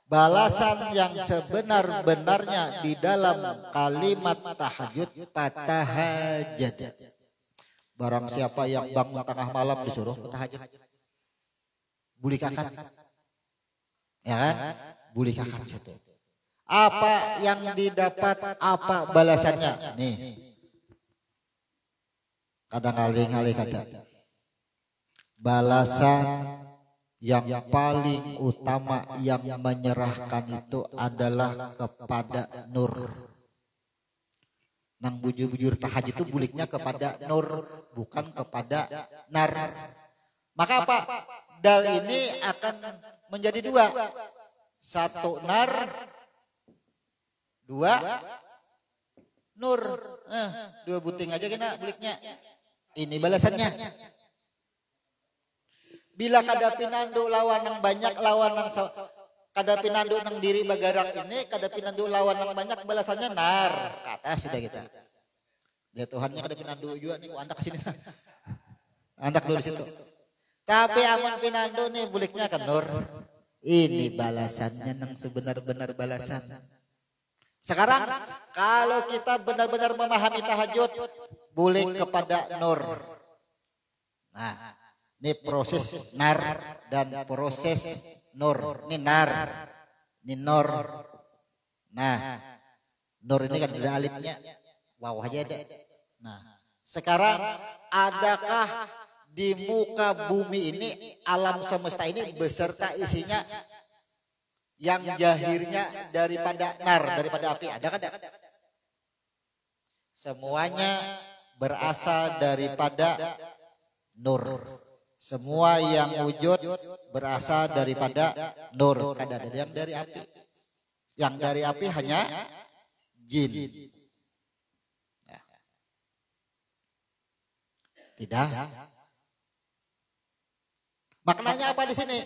Balasan yang sebenar-benarnya di dalam kalimat tahajud, tahajud. Barang siapa yang bangun tengah malam disuruh tahajud, bulikakan, ya kan? Bulikakan itu. Apa yang didapat? Apa balasannya? Nih, kadang-kadang kada. Balasan yang paling utama yang menyerahkan itu adalah kepada nur. Nang bujur-bujur tahajud itu buliknya kepada nur, bukan kepada nar. Maka apa? Dal ini akan menjadi dua. Satu nar, dua nur. Dua buting aja kena buliknya. Ini balasannya. Bila kada pinandu lawan yang banyak, lawan yang kada pinandu nang diri bagarak ini, kada pinandu lawan yang banyak, balasannya nar. Kata sudah kita. Ya Tuhannya kada pinandu juga nih, andak kesini. Andak dulu di situ. Tapi amun pinandu nih buliknya kan nur. Ini balasannya nang sebenar-benar balasan. Sekarang kalau kita benar-benar memahami tahajud, bulik kepada nur. Nah, ini proses nar dan proses nur. Ini nar, ini nur. Nah, nur ini kan ada alifnya, wow aja ada. Nah, sekarang adakah di muka bumi ini, alam semesta ini beserta isinya yang jahirnya daripada nar, daripada api? Ada kan? Semuanya berasal daripada nur. Semua yang wujud berasal daripada nur. Kada ada yang dari api. Yang dari api hanya jin. Ya. Tidak. Maknanya apa di sini?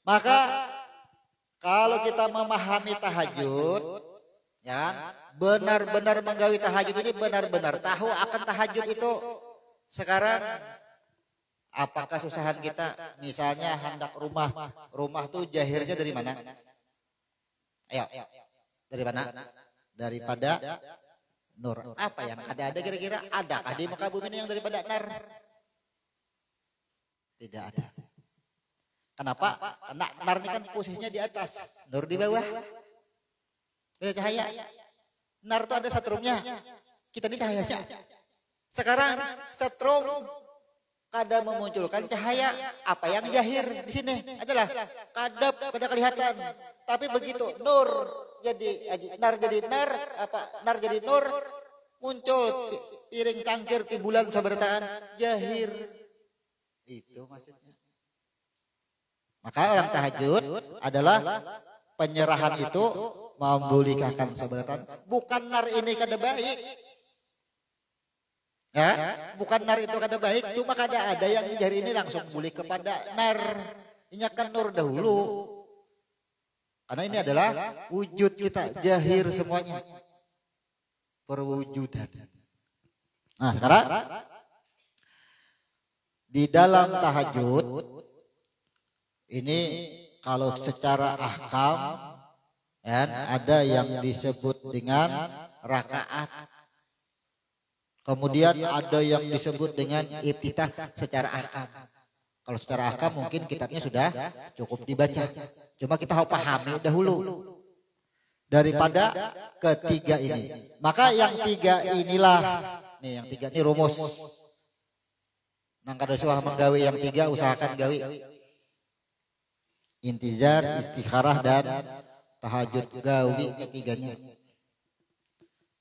Maka kalau kita memahami tahajud, ya, benar-benar menggawi tahajud ini, benar-benar tahu akan tahajud itu. Sekarang apakah susahan kita, misalnya hendak rumah tuh jahirnya dari mana? Ayo, dari mana? Daripada nur. Apa yang ada kira-kira? Adakah di muka bumi ini yang daripada nar? Tidak ada. Kenapa? Karena nar ini kan posisinya di atas, nur di bawah. Beda cahaya. Nar itu ada setrumnya. Kita ini cahayanya. Sekarang setrum kada memunculkan cahaya. Apa yang jahir di sini adalah kadap, kada kelihatan. Tapi begitu nur jadi nar, nar jadi nur, muncul piring cangkir timbulan sabarataan jahir. Itu maksudnya. Maka orang tahajud adalah penyerahan itu membulikkan sabarataan. Bukan nar ini kada baik. Ya, bukan nar itu kada baik, cuma kada ada yang dari ini langsung bulik kepada nar. Ini akan nur dahulu. Karena ini adalah wujud kita, jahir semuanya. Perwujudan. Nah, sekarang di dalam tahajud ini kalau secara ahkam ya, ada yang disebut dengan rakaat. Kemudian ada yang disebut dengan iftitah secara ahkam. Kalau secara ahkam mungkin kitabnya sudah cukup dibaca. Cuma kita harus pahami dahulu daripada ketiga ini. Maka yang tiga inilah, nih yang tiga ini rumus. Nang kada usah menggawe yang tiga, usahakan gawe. Intizar, istikharah dan tahajud, gawi ketiganya.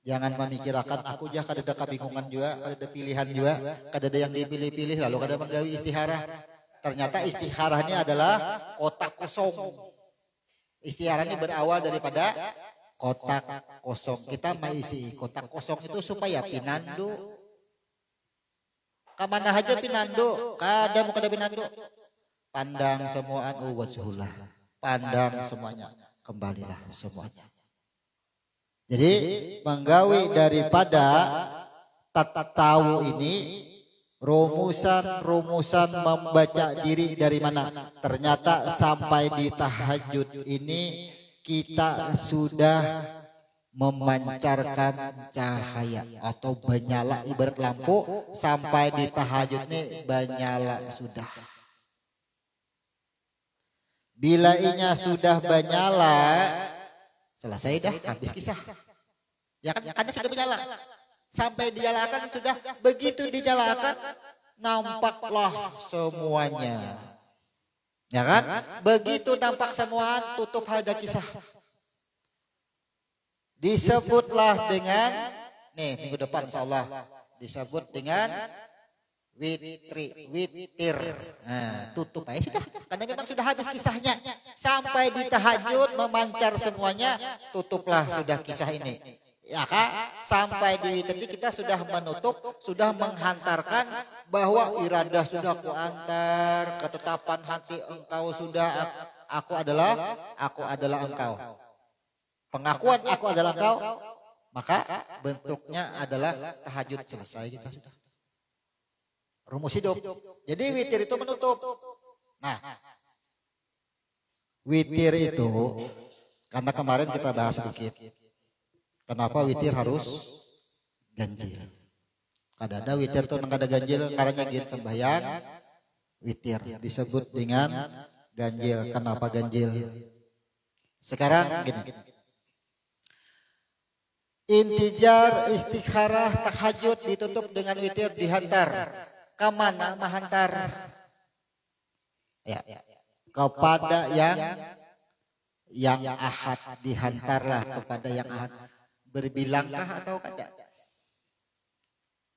Jangan memikirkan aku jah kadada kabingungan juga, kadada pilihan juga, kadada yang dipilih-pilih lalu kadada menggawi istikharah. Ternyata istikharah ini adalah kotak kosong. Istikharah ini berawal daripada kotak kosong. Kita mengisi kotak kosong itu supaya pinandu. Kamana aja pinandu, kada mau kada pinandu. Pandang semuaan wajhullah. Pandang semuanya, kembalilah semuanya. Jadi menggawi daripada tahu ini rumusan membaca diri dari mana. Ternyata sampai di tahajud ini kita sudah memancarkan cahaya atau menyala ibarat lampu. Sampai di tahajud ini menyala sudah. Bila inya sudah menyala, selesai dah, habis kisah. Ya kan, karena sudah menyala. Sampai dinyalakan sudah, begitu dinyalakan nampaklah semuanya. Ya kan? Begitu nampak semua, tutup hada kisah. Disebutlah dengan, nih minggu depan insyaallah disebut dengan witir. Nah, tutup aja sudah, karena memang sudah habis kisahnya. Sampai di tahajud memancar semuanya, tutuplah sudah kisah ini. Ya kak, sampai di witir kita sudah menutup, sudah menghantarkan bahwa iradah sudah kuantar, ketetapan hati engkau sudah, aku adalah engkau. Pengakuan aku adalah engkau, maka bentuknya adalah tahajud selesai kita sudah. Rumus hidup. Jadi witir itu menutup. Nah, witir itu karena kemarin kita bahas sedikit. Kenapa witir harus ganjil? Kadang-kadang witir itu nggak ada ganjil karena gin sembahyang. Witir disebut dengan ganjil. Kenapa ganjil? Sekarang gini. Intijar, istikharah, tahajud ditutup dengan witir dihantar. Kamana mahantar? Ya, kepada yang ahad, dihantarlah kepada yang ahad. Berbilangkah atau kada?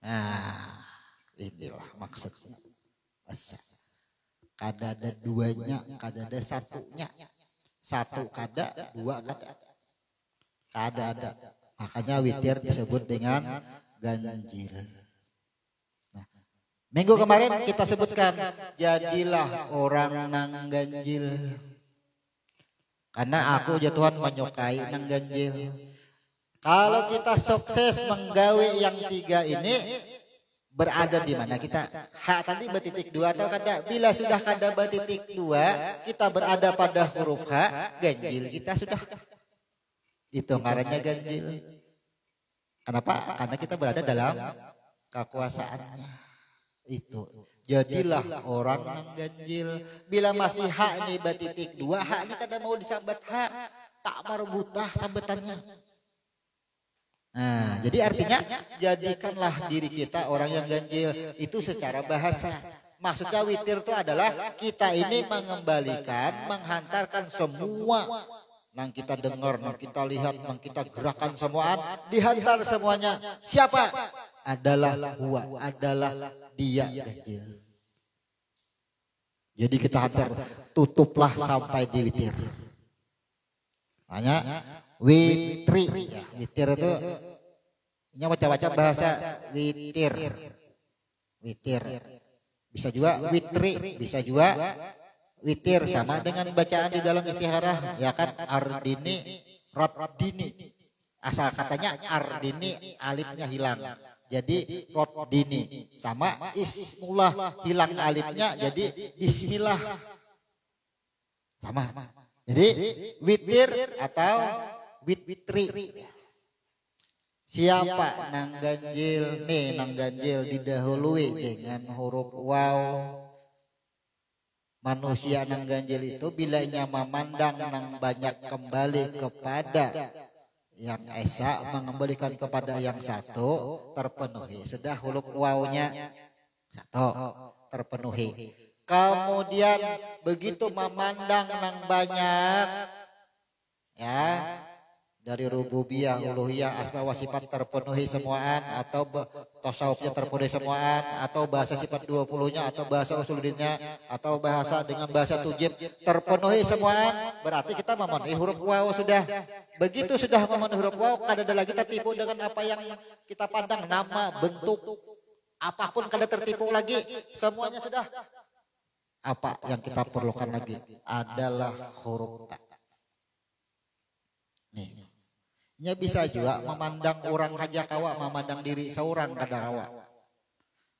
Nah, inilah maksudnya. Kada ada duanya, kada ada satunya. Satu kada, dua kada. Kada ada. Makanya witir disebut dengan ganjil. Nah, minggu kemarin kita sebutkan jadilah orang nang ganjil. Karena aku Tuhan menyukai nang ganjil. Kalau kita sukses menggawi yang tiga ini, berada di mana kita? Hak tadi bertitik dua atau kada? Bila sudah kada bertitik dua, kita berada pada huruf H, ganjil kita sudah. Itu ngarannya ganjil. Kenapa? Karena kita berada dalam kekuasaannya. Itu. Jadilah orang yang ganjil. Bila masih hak ini bertitik dua, hak ini kada mau disambat hak, tak marbutah sambetannya. Nah, jadi artinya jadikanlah diri kita orang yang ganjil. Itu secara bahasa. Maksudnya witir itu adalah kita ini mengembalikan, menghantarkan semua yang kita dengar, yang kita lihat, yang kita gerakan semuaan, dihantar semuanya. Siapa? Adalah huwa, adalah dia ganjil. Jadi kita hantar, tutuplah sampai di witir. Hanya witri, ya, witir itu ini macam-macam bahasa. Witir, witir bisa juga witri, bisa juga witir, sama dengan bacaan di dalam istikharah, ya kan? Ardini, Raddini, asal katanya Ardini alifnya hilang, jadi Raddini, sama ismullah hilang alifnya jadi bismillah, sama. Jadi witir atau witri. Siapa nang ganjil? Nih nang ganjil didahului dengan huruf waw. Manusia nang ganjil itu bilanya memandang nang banyak kembali kepada yang esa, mengembalikan kepada yang satu, terpenuhi. Sudah huruf wawnya satu terpenuhi. Kemudian begitu memandang nang banyak, ya, dari rububiyah, uluhiyah, asma wa sifat terpenuhi semuaan, atau tasawufnya terpenuhi semuaan, atau bahasa sifat 20-nya, atau bahasa usuluddinnya, atau bahasa dengan bahasa tujib terpenuhi semuaan, berarti kita memenuhi huruf waw sudah. Begitu sudah memenuhi huruf waw, kada ada lagi tertipu dengan apa yang kita pandang, nama, bentuk, apapun kada tertipu lagi, semuanya sudah. Apa yang kita perlukan lagi adalah huruf ta. Nih. Nya bisa juga memandang orang haja kawa, memandang diri seorang kada kawa.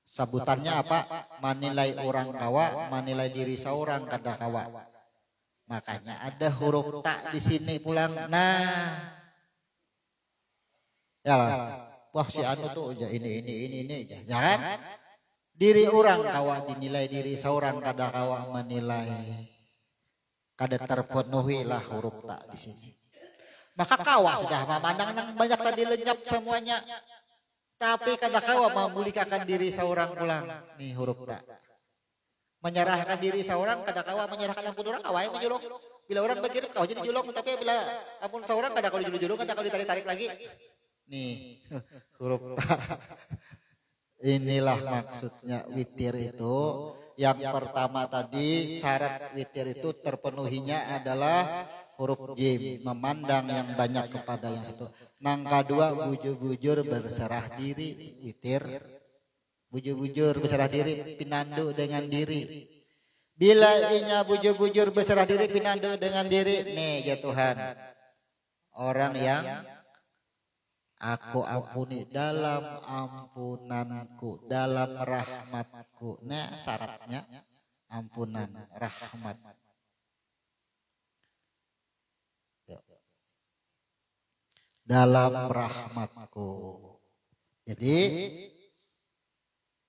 Sebutannya apa? Menilai orang kawa, menilai diri seorang kada kawa. Makanya ada huruf ta di sini pulang. Nah, ya lah. Wah si anu tuh aja ini aja. Jangan diri orang kawa dinilai diri seorang kada kawa menilai. Kada terpenuhi lah huruf ta di sini. Maka kawa sudah memandang nang banyak tadi lenyap semuanya. Tapi kada kawa memulikakan diri seorang pulang. Nih huruf ta. Menyerahkan diri seorang kada kawa menyerahkan ampun orang kawa yang menjulung. Bila orang berkira kau jadi julung, tapi bila ampun seorang kada kau dijulung, kada kau ditarik-tarik lagi. Nih huruf ta. Inilah maksudnya witir itu. Yang pertama tadi syarat witir itu terpenuhinya adalah huruf jim, memandang yang banyak kepada yang satu. Nang kedua bujur-bujur berserah diri, witir. Bujur-bujur berserah diri, pinandu dengan diri. Bila inya bujur-bujur berserah diri, pinandu dengan diri, nih ya Tuhan. Orang yang aku ampuni dalam ampunanku, dalam rahmatku. Nah syaratnya ampunan, rahmat. Dalam rahmatku. Jadi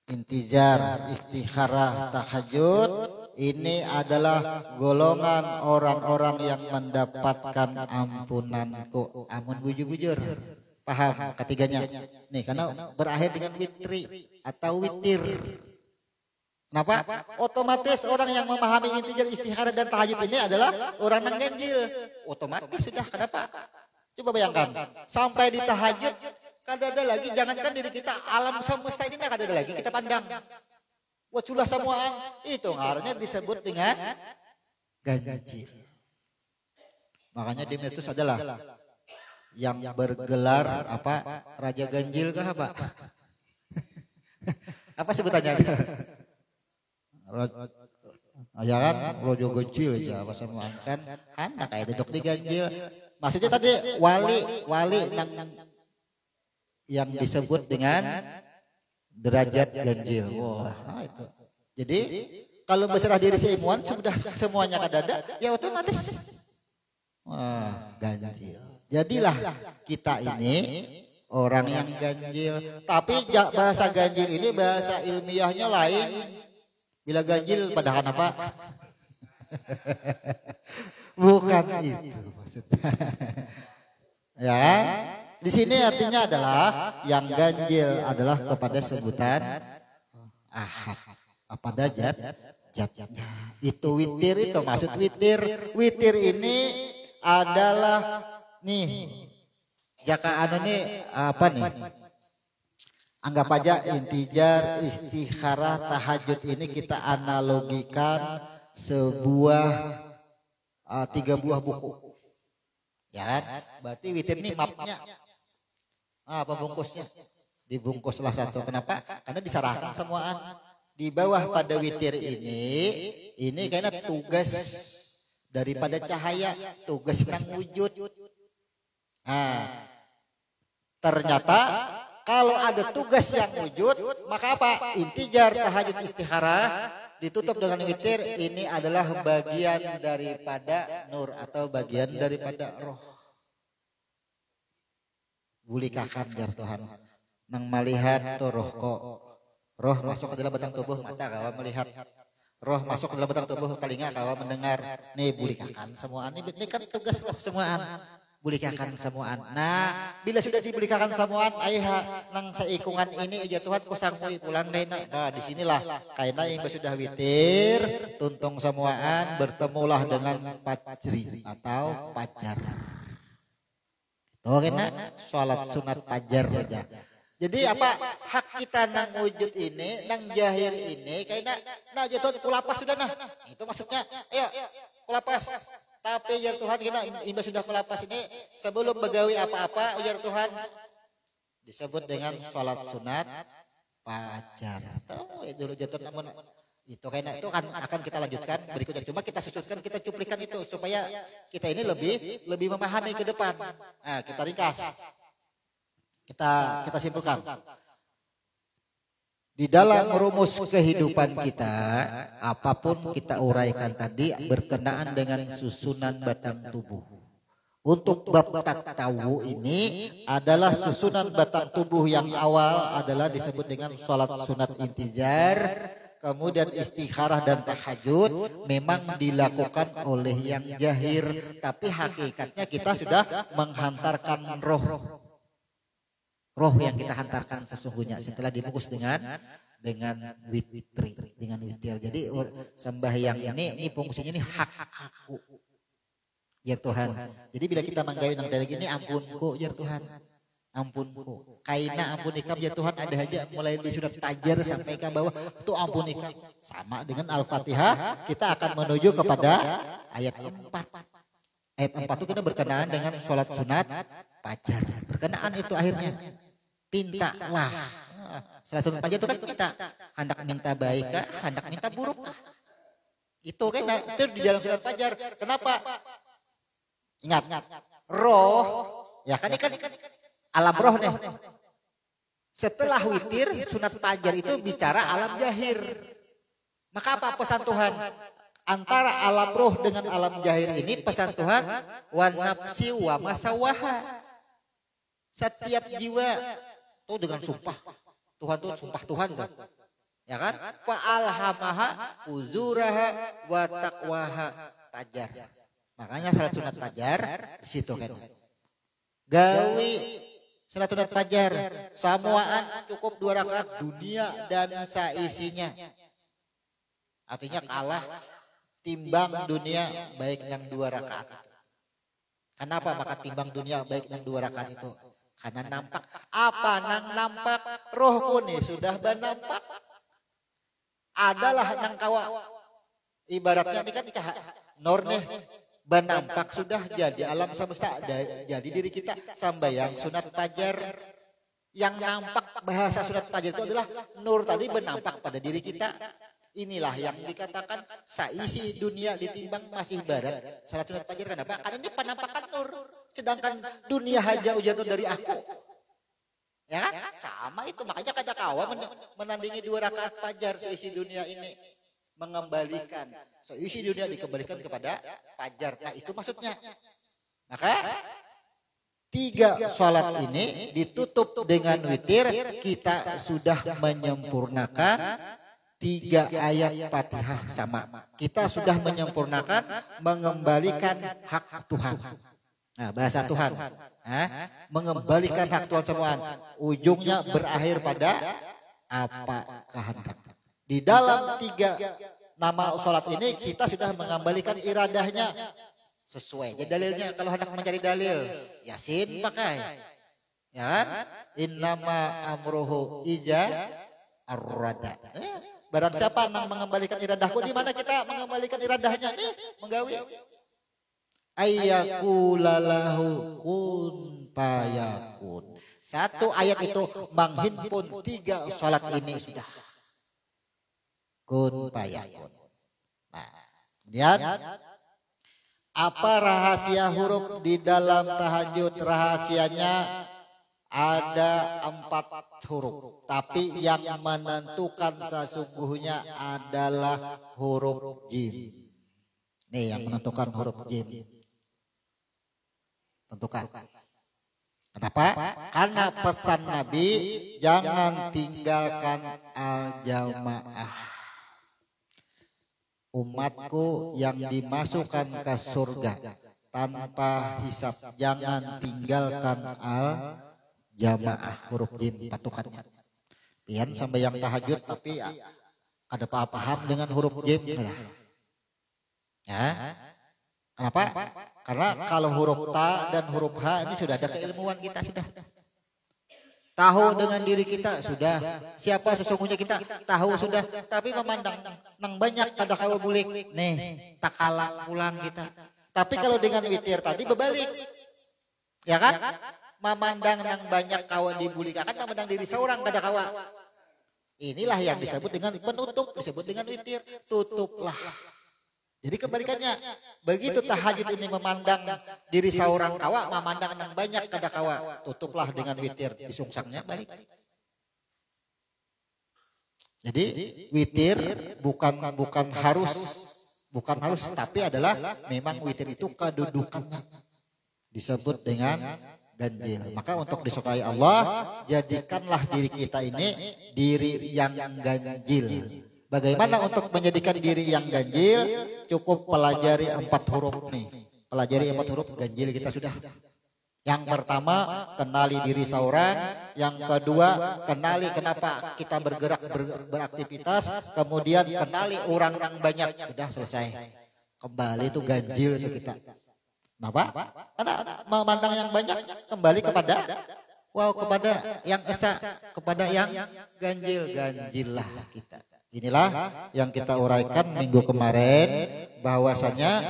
intijar, istikharah, tahajud ini adalah golongan orang-orang yang mendapatkan ampunanku. Amun bujur-bujur. Paham ketiganya? Nih karena berakhir dengan witri atau witir. Kenapa? Otomatis orang yang memahami intijar, istikharah dan tahajud ini adalah orang yang ganjil. Otomatis sudah. Kenapa? Coba bayangkan, sampai di tahajud kada ada lagi, jangankan diri kita, alam semesta ini kada ada lagi kita pandang. Waculah semuaan, itu ngarannya disebut dengan ganjil. Makanya di medsos adalah yang bergelar apa? Raja ganjil kah apa? Apa sebutannya? Ya kan, Raja ganjil aja apa semuaan kan? Anak kayak duduk di ganjil. Maksudnya tadi wali yang disebut dengan derajat ganjil. Wah, itu. Jadi kalau berserah diri seimuan sudah semuanya kadada, ya otomatis wah, ganjil. Jadilah kita ini orang yang ganjil. Tapi bahasa ganjil ini bahasa ilmiahnya lain. Bila ganjil padahal apa? Bukan itu maksudnya. Ya, di sini artinya adalah yang ganjil adalah kepada sebutan ahad. Pada jatnya. Itu witir itu maksud witir. Witir ini adalah nih jaka anu nih apa nih? Anggap aja intijar, istikharah, tahajud ini kita analogikan sebuah 3 buah buku. Ya kan? Berarti witir ini mapnya. Pembungkusnya. Dibungkuslah satu. Kenapa? Karena disarahkan semuaan. Di bawah pada witir ini kayaknya tugas daripada cahaya, tugas yang wujud. Ternyata kalau ada tugas yang wujud, maka apa? Intijar, tahajud, istikharah ditutup dengan witir, ini adalah bagian daripada nur atau bagian daripada roh. Bulikakan jar Tuhan. Nang melihat tuh roh kok. Roh masuk ke dalam batang tubuh mata kawa melihat. Roh masuk ke dalam batang tubuh telinga kawa mendengar. Nih bulikakan semuaan. Ini kan tugas roh semuaan. Bulikakan semuaan. Nah, bila sudah dibulikakan semuaan, ayah nang seikungan ini aja Tuhan kusangmui pulang dena. Nah, disinilah kaina yang sudah witir, tuntung semuaan, bertemulah dengan pajri atau pajar. Tuh kena sholat sunat fajar saja. Jadi apa hak kita nang wujud ini, nang jahir ini, kayaknya nah jatuh kulapas sudah nah. Itu maksudnya, ayo kulapas. Tapi ya Tuhan kita imbas sudah kulapas ini sebelum begawi apa-apa, ujar Tuhan disebut dengan sholat sunat fajar. Tahu dulu jatuh namun itu kayaknya itu akan kita lanjutkan berikutnya. Cuma kita sususkan, kita cuplikan itu supaya kita ini lebih memahami ke depan. Nah, kita ringkas. Kita simpulkan. Di dalam rumus kehidupan kita, apapun kita uraikan tadi berkenaan dengan susunan batang tubuh. Untuk bab tahu ini adalah susunan batang tubuh yang awal adalah disebut dengan sholat sunat intijar. Kemudian istikharah dan tahajud memang dilakukan oleh yang jahir, tapi hakikatnya kita sudah menghantarkan roh yang kita hantarkan sesungguhnya setelah dibungkus dengan witir. Jadi sembahyang ini fungsinya ini hak aku ya Tuhan. Jadi bila kita menggawe nang dari gini ampunku ya Tuhan. Ampunku. Kaina ampun ikam ya Tuhan, ada aja mulai di sunat fajar sampai ke bawah itu ampun ikam. Sama dengan Al-Fatihah kita akan menuju kepada ayat 4. Ayat 4 itu kita berkenaan dengan sholat sunat fajar. Berkenaan itu akhirnya. Pintalah. Sholat sunat fajar itu kan kita hendak minta baik kah, hendak minta buruk kah. Itu kan itu di dalam sunat fajar. Kenapa? Ingat, roh ya kan ikan alam roh nih. Setelah witir sunat fajar itu bicara alam jahir. Maka apa pesan Tuhan? Antara alam roh dengan alam jahir ini pesan Tuhan wa nafsi wa masawaha. Setiap jiwa tuh dengan sumpah. Tuhan tuh sumpah Tuhan tuh. Ya kan? Fa alhamaha uzuraha wa taqwaha fajar. Makanya salat sunat fajar di situ kan. Gawi salat sunat fajar samuaan cukup 2 rakaat dunia dan saisinya. Artinya kalah timbang dunia baik yang 2 rakaat. Kenapa maka timbang dunia baik yang 2 rakaat itu? Karena nampak apa nang nampak rohku nih sudah banampak adalah nang kawa. Ibaratnya ini kan nur nih banampak sudah jadi alam semesta jadi diri kita sambayang sunat fajar yang nampak bahasa sunat fajar itu adalah nur tadi benampak pada diri kita. Inilah yang dikatakan saisi dunia ditimbang masih barat salat sunat fajar. Kenapa? Karena ini penampakan nur, sedangkan dunia haja ujar nur dari aku. Ya kan? Sama itu makanya kada kawa menandingi 2 rakaat fajar seisi dunia ini mengembalikan seisi dunia dikembalikan kepada fajar. Nah itu maksudnya. Maka 3 sholat ini ditutup dengan witir, kita sudah menyempurnakan 3 ayat Fatihah sama. Kita sudah menyempurnakan mengembalikan hak Tuhan. Nah, bahasa Tuhan. Mengembalikan hak Tuhan semua. Ujungnya berakhir pada apa kehendak. Di dalam 3 nama sholat ini kita sudah mengembalikan iradahnya sesuai. Jadi dalilnya kalau hendak mencari dalil Yasin pakai. Ya kan? Innama amruhu ija ar-rada. Barang siapa yang mengembalikan iradahku, di mana kita mengembalikan iradahnya nih menggawi. Ayyakulalahu kun payakun. 1 ayat itu menghimpun 3 sholat ini sudah. Kun payakun. Nah, kemudian apa rahasia huruf di dalam tahajud? Rahasianya ada 4 huruf, tapi yang menentukan sesungguhnya adalah huruf jim. Nih yang menentukan huruf jim. Tentukan. Kenapa? Karena pesan Nabi jangan tinggalkan al-jamaah. Umatku yang dimasukkan ke surga tanpa hisab, jangan tinggalkan al-jamaah. Huruf jim patukannya. Pian sampai yang tahajud tapi ada paham dengan huruf jim. Ya. Kenapa? Karena kalau huruf ta dan huruf ha ini sudah ada keilmuan kita sudah. Tahu dengan diri kita sudah. Siapa sesungguhnya kita tahu sudah. Tapi memandang nang banyak kada kawa bulik. Nih, tak kalah pulang kita. Tapi kalau dengan witir tadi berbalik. Ya kan? Memandang nang banyak kawa dibulik akan memandang diri seorang kada kawa. Inilah yang disebut dengan penutup, disebut dengan witir. Tutuplah. Jadi kebalikannya, begitu tahajud ini memandang diri seorang kawa, memandang yang banyak kada kawa, tutuplah dengan witir, disungsangnya balik. Jadi witir bukan harus, tapi adalah memang witir itu kedudukannya disebut dengan ganjil. Maka untuk disukai Allah, jadikanlah diri kita ini diri yang ganjil. Bagaimana untuk menjadikan diri yang ganjil? Cukup pelajari 4 huruf nih. Pelajari 4 huruf ganjil kita sudah. Yang pertama, kenali diri seorang. Yang kedua, kenali kenapa kita bergerak beraktivitas. Kemudian kenali orang yang banyak. Sudah selesai. Kembali itu ganjil itu kita. Kenapa? Karena memandang yang banyak kembali kepada kepada yang esa, kepada yang ganjil. Ganjillah kita. Inilah yang kita uraikan minggu kemarin, bahwasanya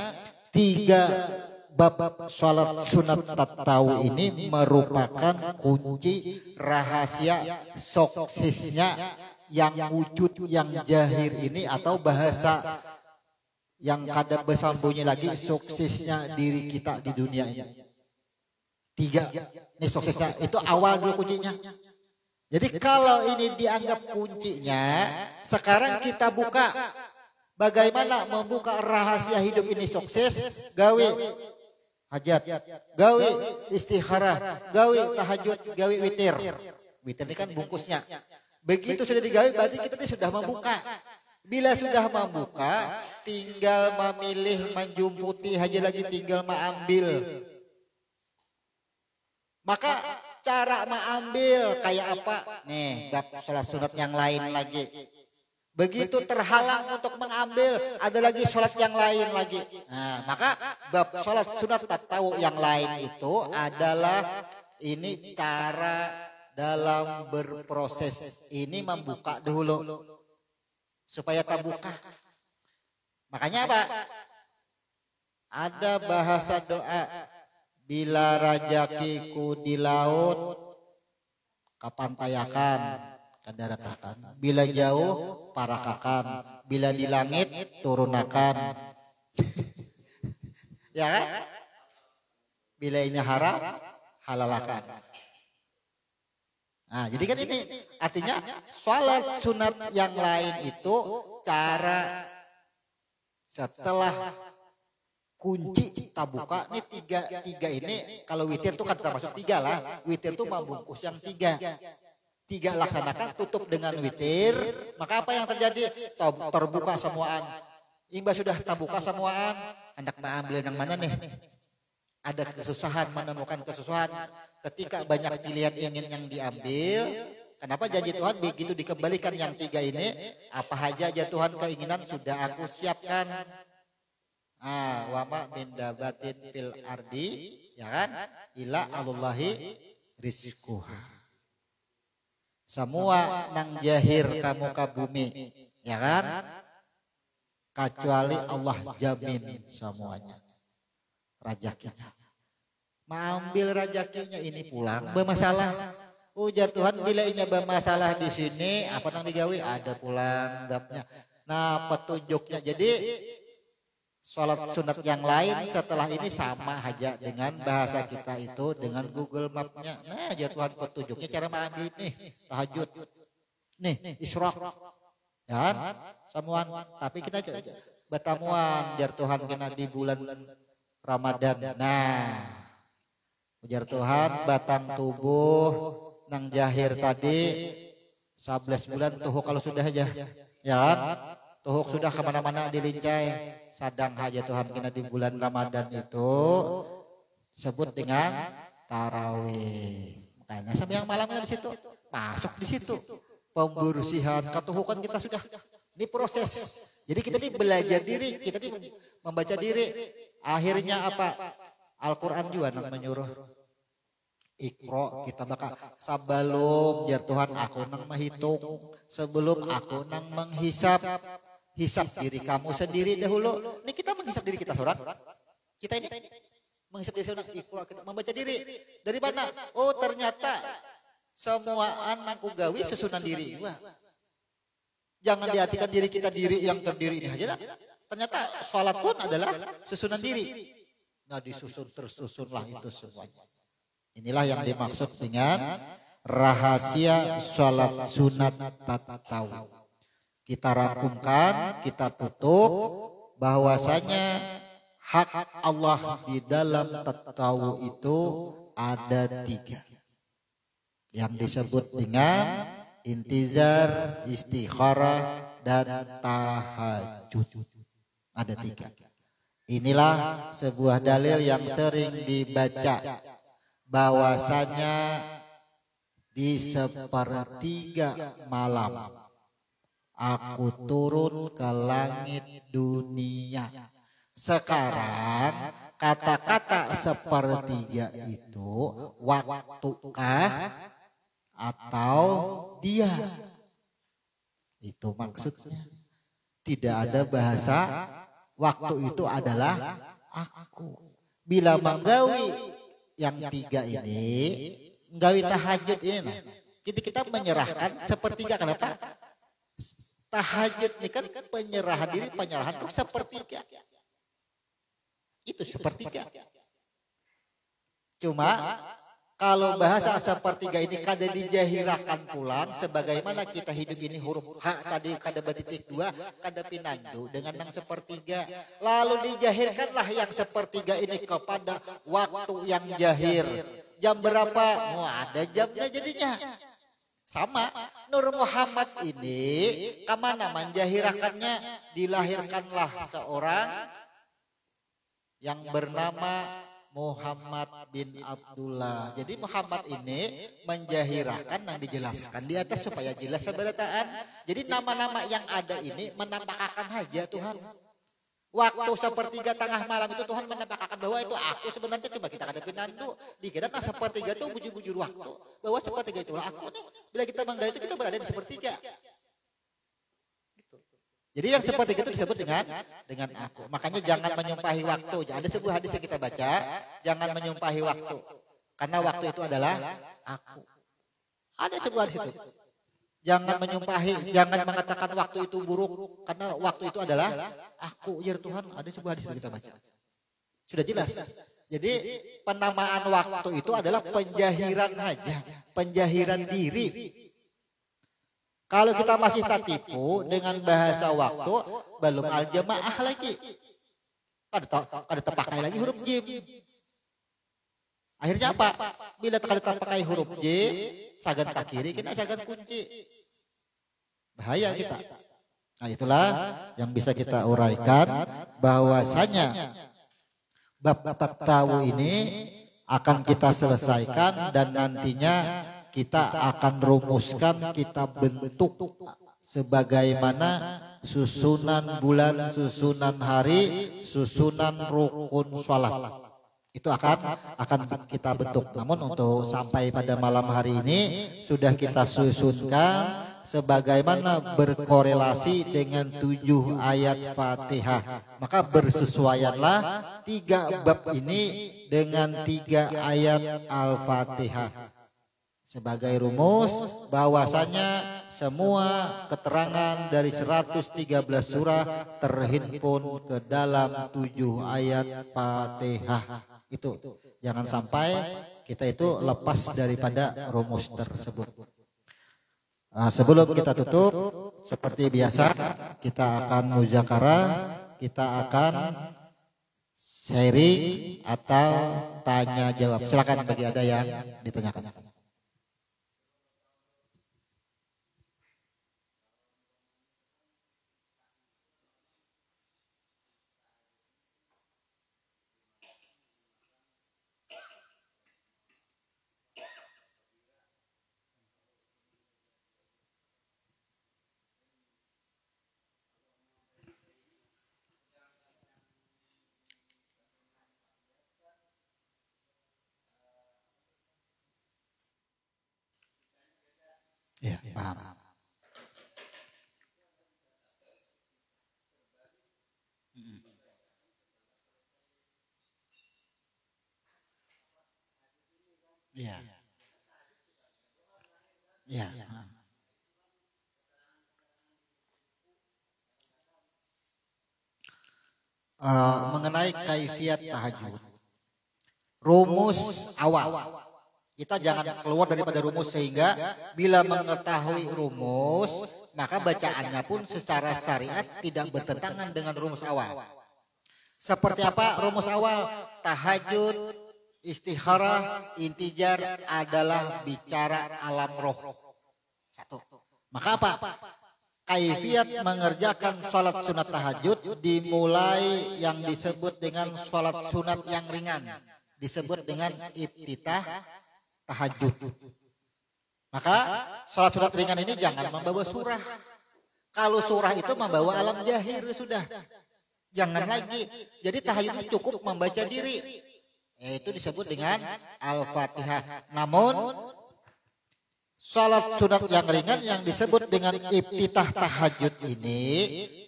3 bab sholat sunat tattawu ini merupakan kunci rahasia suksesnya yang wujud yang jahir ini, atau bahasa yang kada bersambunyi lagi, suksesnya diri kita di dunia ini. 3 ini suksesnya, itu awal dulu kuncinya. Jadi kalau ini dianggap kuncinya, sekarang kita buka bagaimana membuka rahasia hidup ini sukses. Gawe hajat, gawe istikharah, gawe tahajud, gawe witir. Witir ini kan bungkusnya. Begitu sudah digawe, berarti kita ini sudah membuka. Bila sudah membuka, tinggal memilih, menjumputi aja lagi, tinggal mengambil. Maka cara mengambil kayak apa? Nih, bab sholat sunat yang lain lagi. Begitu terhalang untuk mengambil, ada lagi sholat yang lain lagi. Nah, maka bab sholat sunat tattawu yang lain itu adalah ini cara dalam berproses. Ini membuka dulu supaya terbuka. Makanya apa? Ada bahasa doa. Bila rajakiku di laut, kapantayakan, kadaratakan. Bila jauh, parakakan. Bila di langit, turunakan. Ya kan? Bila ini haram, halalakan. Nah, jadi kan ini artinya sholat sunat yang lain itu cara setelah kunci tabuka. Ini tiga ini, kalau witir itu kan termasuk 3 lah. Witir itu membungkus yang 3 laksanakan, tutup dengan witir. Maka apa yang terjadi? Terbuka semuaan. Imba sudah terbuka semuaan, hendak mengambil yang mana nih? Ada kesusahan, menemukan kesusahan. Ketika banyak pilihan ingin yang diambil, kenapa janji Tuhan begitu dikembalikan yang 3 ini? Apa aja Tuhan keinginan sudah aku siapkan. Wama min dabatin fil ardi, ya kan? Ila Allahi rizquha. Semua nang jahir kamu ke bumi, ya kan? Kecuali Allah jamin semuanya rajakinya. Mengambil rajakinya ini pulang bermasalah. Ujar Tuhan, bila ini bermasalah di sini, apa nang digawe? Ada pulang gapnya. Nah, petunjuknya. Jadi sholat sunat yang lain setelah ini sama aja dengan bahasa kita itu, dengan Google Map-nya. Nah, aja Tuhan petunjuknya cara mengambil nih tahajud, nih isyraq, ya kan? Samuan. Tapi kita bertamuan jar Tuhan kena di bulan Ramadan. Nah, ujar Tuhan batang tubuh nang jahir tadi 11 bulan tuh kalau sudah aja, ya kan? Tuh sudah kemana-mana dilincai. Sadang haja Tuhan kena di bulan Ramadan itu sebut dengan tarawih. Makanya sampai yang malamnya di situ, masuk di situ. Pembersihan ketuhukan kita sudah. Ini proses. Jadi kita ini belajar diri, kita ini membaca diri. Akhirnya apa? Al-Quran juga nang menyuruh Iqra kita bakal sebelum jar Tuhan aku nang menghitung, sebelum aku nang menghisap, hisap diri kamu sendiri dahulu. Ini kita menghisap diri kita seorang. Kita ini menghisap diri seorang. Iqra kita membaca diri. Dari mana? Oh ternyata semua anak ugawi susunan diri. Wah. Jangan diartikan diri kita diri yang terdiri ini aja. Ternyata sholat pun adalah susunan diri. Nah disusun tersusunlah itu semuanya. Inilah yang dimaksud dengan rahasia sholat sunat tahu. Kita rangkumkan, kita tutup bahwasanya hak Allah di dalam tahu itu ada 3. Yang disebut dengan intizar, istikharah, dan tahajud. Ada 3. Inilah sebuah dalil yang sering dibaca bahwasanya di sepertiga malam aku turun ke langit dunia. Sekarang kata-kata sepertiga itu waktukah atau dia? Itu maksudnya. Tidak ada bahasa waktu itu adalah aku. Bila menggawi yang 3 ini, nggawi tahajud ini, kita menyerahkan sepertiga. Kenapa? Tahajud ini kan penyerahan diri, penyerahan itu sepertiga. Itu sepertiga. Cuma kalau bahasa sepertiga ini kada dijahirakan pulang, sebagaimana kita hidup ini huruf H tadi kada betitik 2, kada pinandu dengan yang sepertiga. Lalu dijahirkanlah yang sepertiga ini kepada waktu yang jahir. Jam berapa? Oh, ada jamnya jadinya. Sama, Nur Muhammad ini kemana menjahirakannya? Dilahirkanlah seorang yang bernama Muhammad bin Abdullah. Jadi Muhammad ini menjahirkan yang dijelaskan di atas supaya jelas seberataan. Jadi nama-nama yang ada ini menampakkan saja Tuhan. Waktu sepertiga tengah malam itu Tuhan menampakkan bahwa itu aku sebenarnya, cuma kita hadapin nandu. Dikira nah sepertiga itu bujur-bujur waktu. Bahwa sepertiga itulah aku nih. Bila kita menggali itu kita berada di sepertiga. Jadi yang seperti itu disebut dengan aku. Makanya jangan menyumpahi waktu. Ada sebuah hadis yang kita baca, jangan menyumpahi waktu. Karena waktu itu adalah aku. Ada sebuah hadis itu. Jangan menyumpahi, jangan mengatakan waktu itu buruk. Karena waktu itu adalah aku. Ya Tuhan, ada sebuah hadis yang kita baca. Sudah jelas. Jadi penamaan waktu itu adalah penjahiran aja. Penjahiran diri. Kalau kita masih tertipu dengan bahasa waktu, belum al-jamaah lagi. Kada terpakai lagi huruf jim. Akhirnya apa? Bila kada terpakai huruf jim, sagan ke kiri, kita sagan kunci. Bahaya kita. Nah itulah yang bisa kita uraikan bahwasanya bab tahu ini akan kita selesaikan dan nantinya kita akan rumuskan, kita bentuk sebagaimana susunan bulan, susunan hari, susunan rukun sholat. Itu akan kita bentuk. Namun untuk sampai pada malam hari ini sudah kita susunkan sebagaimana berkorelasi dengan 7 ayat Fatihah. Maka bersesuaianlah 3 bab ini dengan 3 ayat Al-Fatihah. Sebagai rumus bahwasanya semua keterangan dari 113 surah terhimpun ke dalam 7 ayat Fatihah. Itu jangan sampai kita itu lepas daripada rumus tersebut. Sebelum kita tutup, seperti biasa kita akan muzakarah, kita akan sharing atau tanya jawab. Silakan bagi ada yang ditanyakan. Ya, paham. Ya. Ya. Mengenai kaifiat tahajud, rumus awal. Kita jangan keluar daripada rumus, sehingga bila mengetahui rumus maka bacaannya pun secara syariat tidak bertentangan dengan rumus awal. Seperti apa rumus awal? Tahajud, istikharah, intijar adalah bicara alam roh. Satu. Maka apa? Kaifiat mengerjakan sholat sunat tahajud dimulai yang disebut dengan sholat sunat yang ringan, disebut dengan iftitah tahajud. Maka sholat sunat ringan ini jangan membawa surah. Kalau surah itu membawa alam jahir sudah, jangan lagi. Jadi tahajud cukup membaca diri, itu disebut dengan al-fatihah. Namun sholat sunat yang ringan yang disebut dengan iftitah tahajud ini,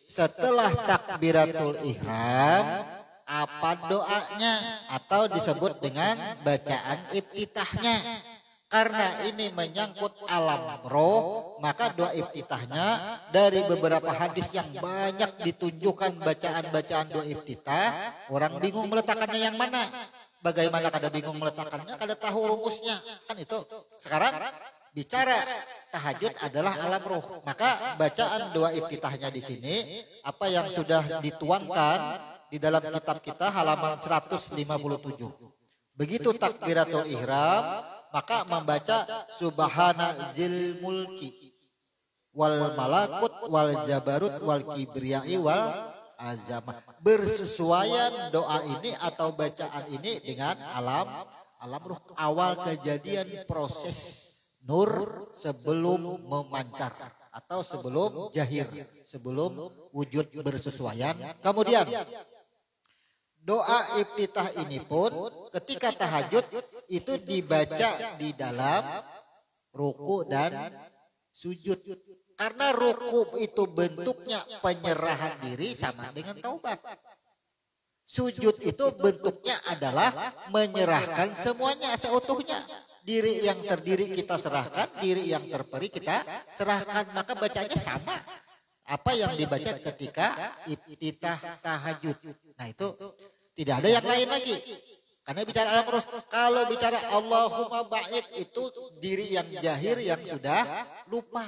setelah takbiratul ihram, apa doanya atau disebut dengan bacaan iftitahnya. Karena ini menyangkut alam roh, maka doa iftitahnya dari beberapa hadis yang banyak ditunjukkan bacaan-bacaan doa iftitah. Orang bingung meletakkannya yang mana. Bagaimana kada bingung meletakkannya, kada tahu rumusnya. Kan itu. Sekarang bicara tahajud adalah alam roh, maka bacaan doa iftitahnya di sini apa yang sudah dituangkan di dalam kitab kita halaman 157. Begitu takbiratul ihram, maka membaca subhana zil mulki wal malakut wal jabarut wal kibriyai wal azamah. Bersesuaian doa ini atau bacaan ini dengan alam roh, awal kejadian proses nur sebelum memancar atau sebelum jahir, sebelum wujud bersesuaian. Kemudian doa iftitah ini pun ketika tahajud itu dibaca di dalam ruku dan sujud. Karena ruku itu bentuknya penyerahan diri sama dengan taubat. Sujud itu bentuknya adalah menyerahkan semuanya seutuhnya. Diri yang terdiri kita serahkan, diri yang terperi kita serahkan. Maka bacanya sama. Apa yang dibaca ketika iftitah tahajud. Nah itu tidak ada yang lain lagi. Karena bicara alam roh, kalau bicara Allahumma ba'id itu diri yang jahir yang sudah lupa.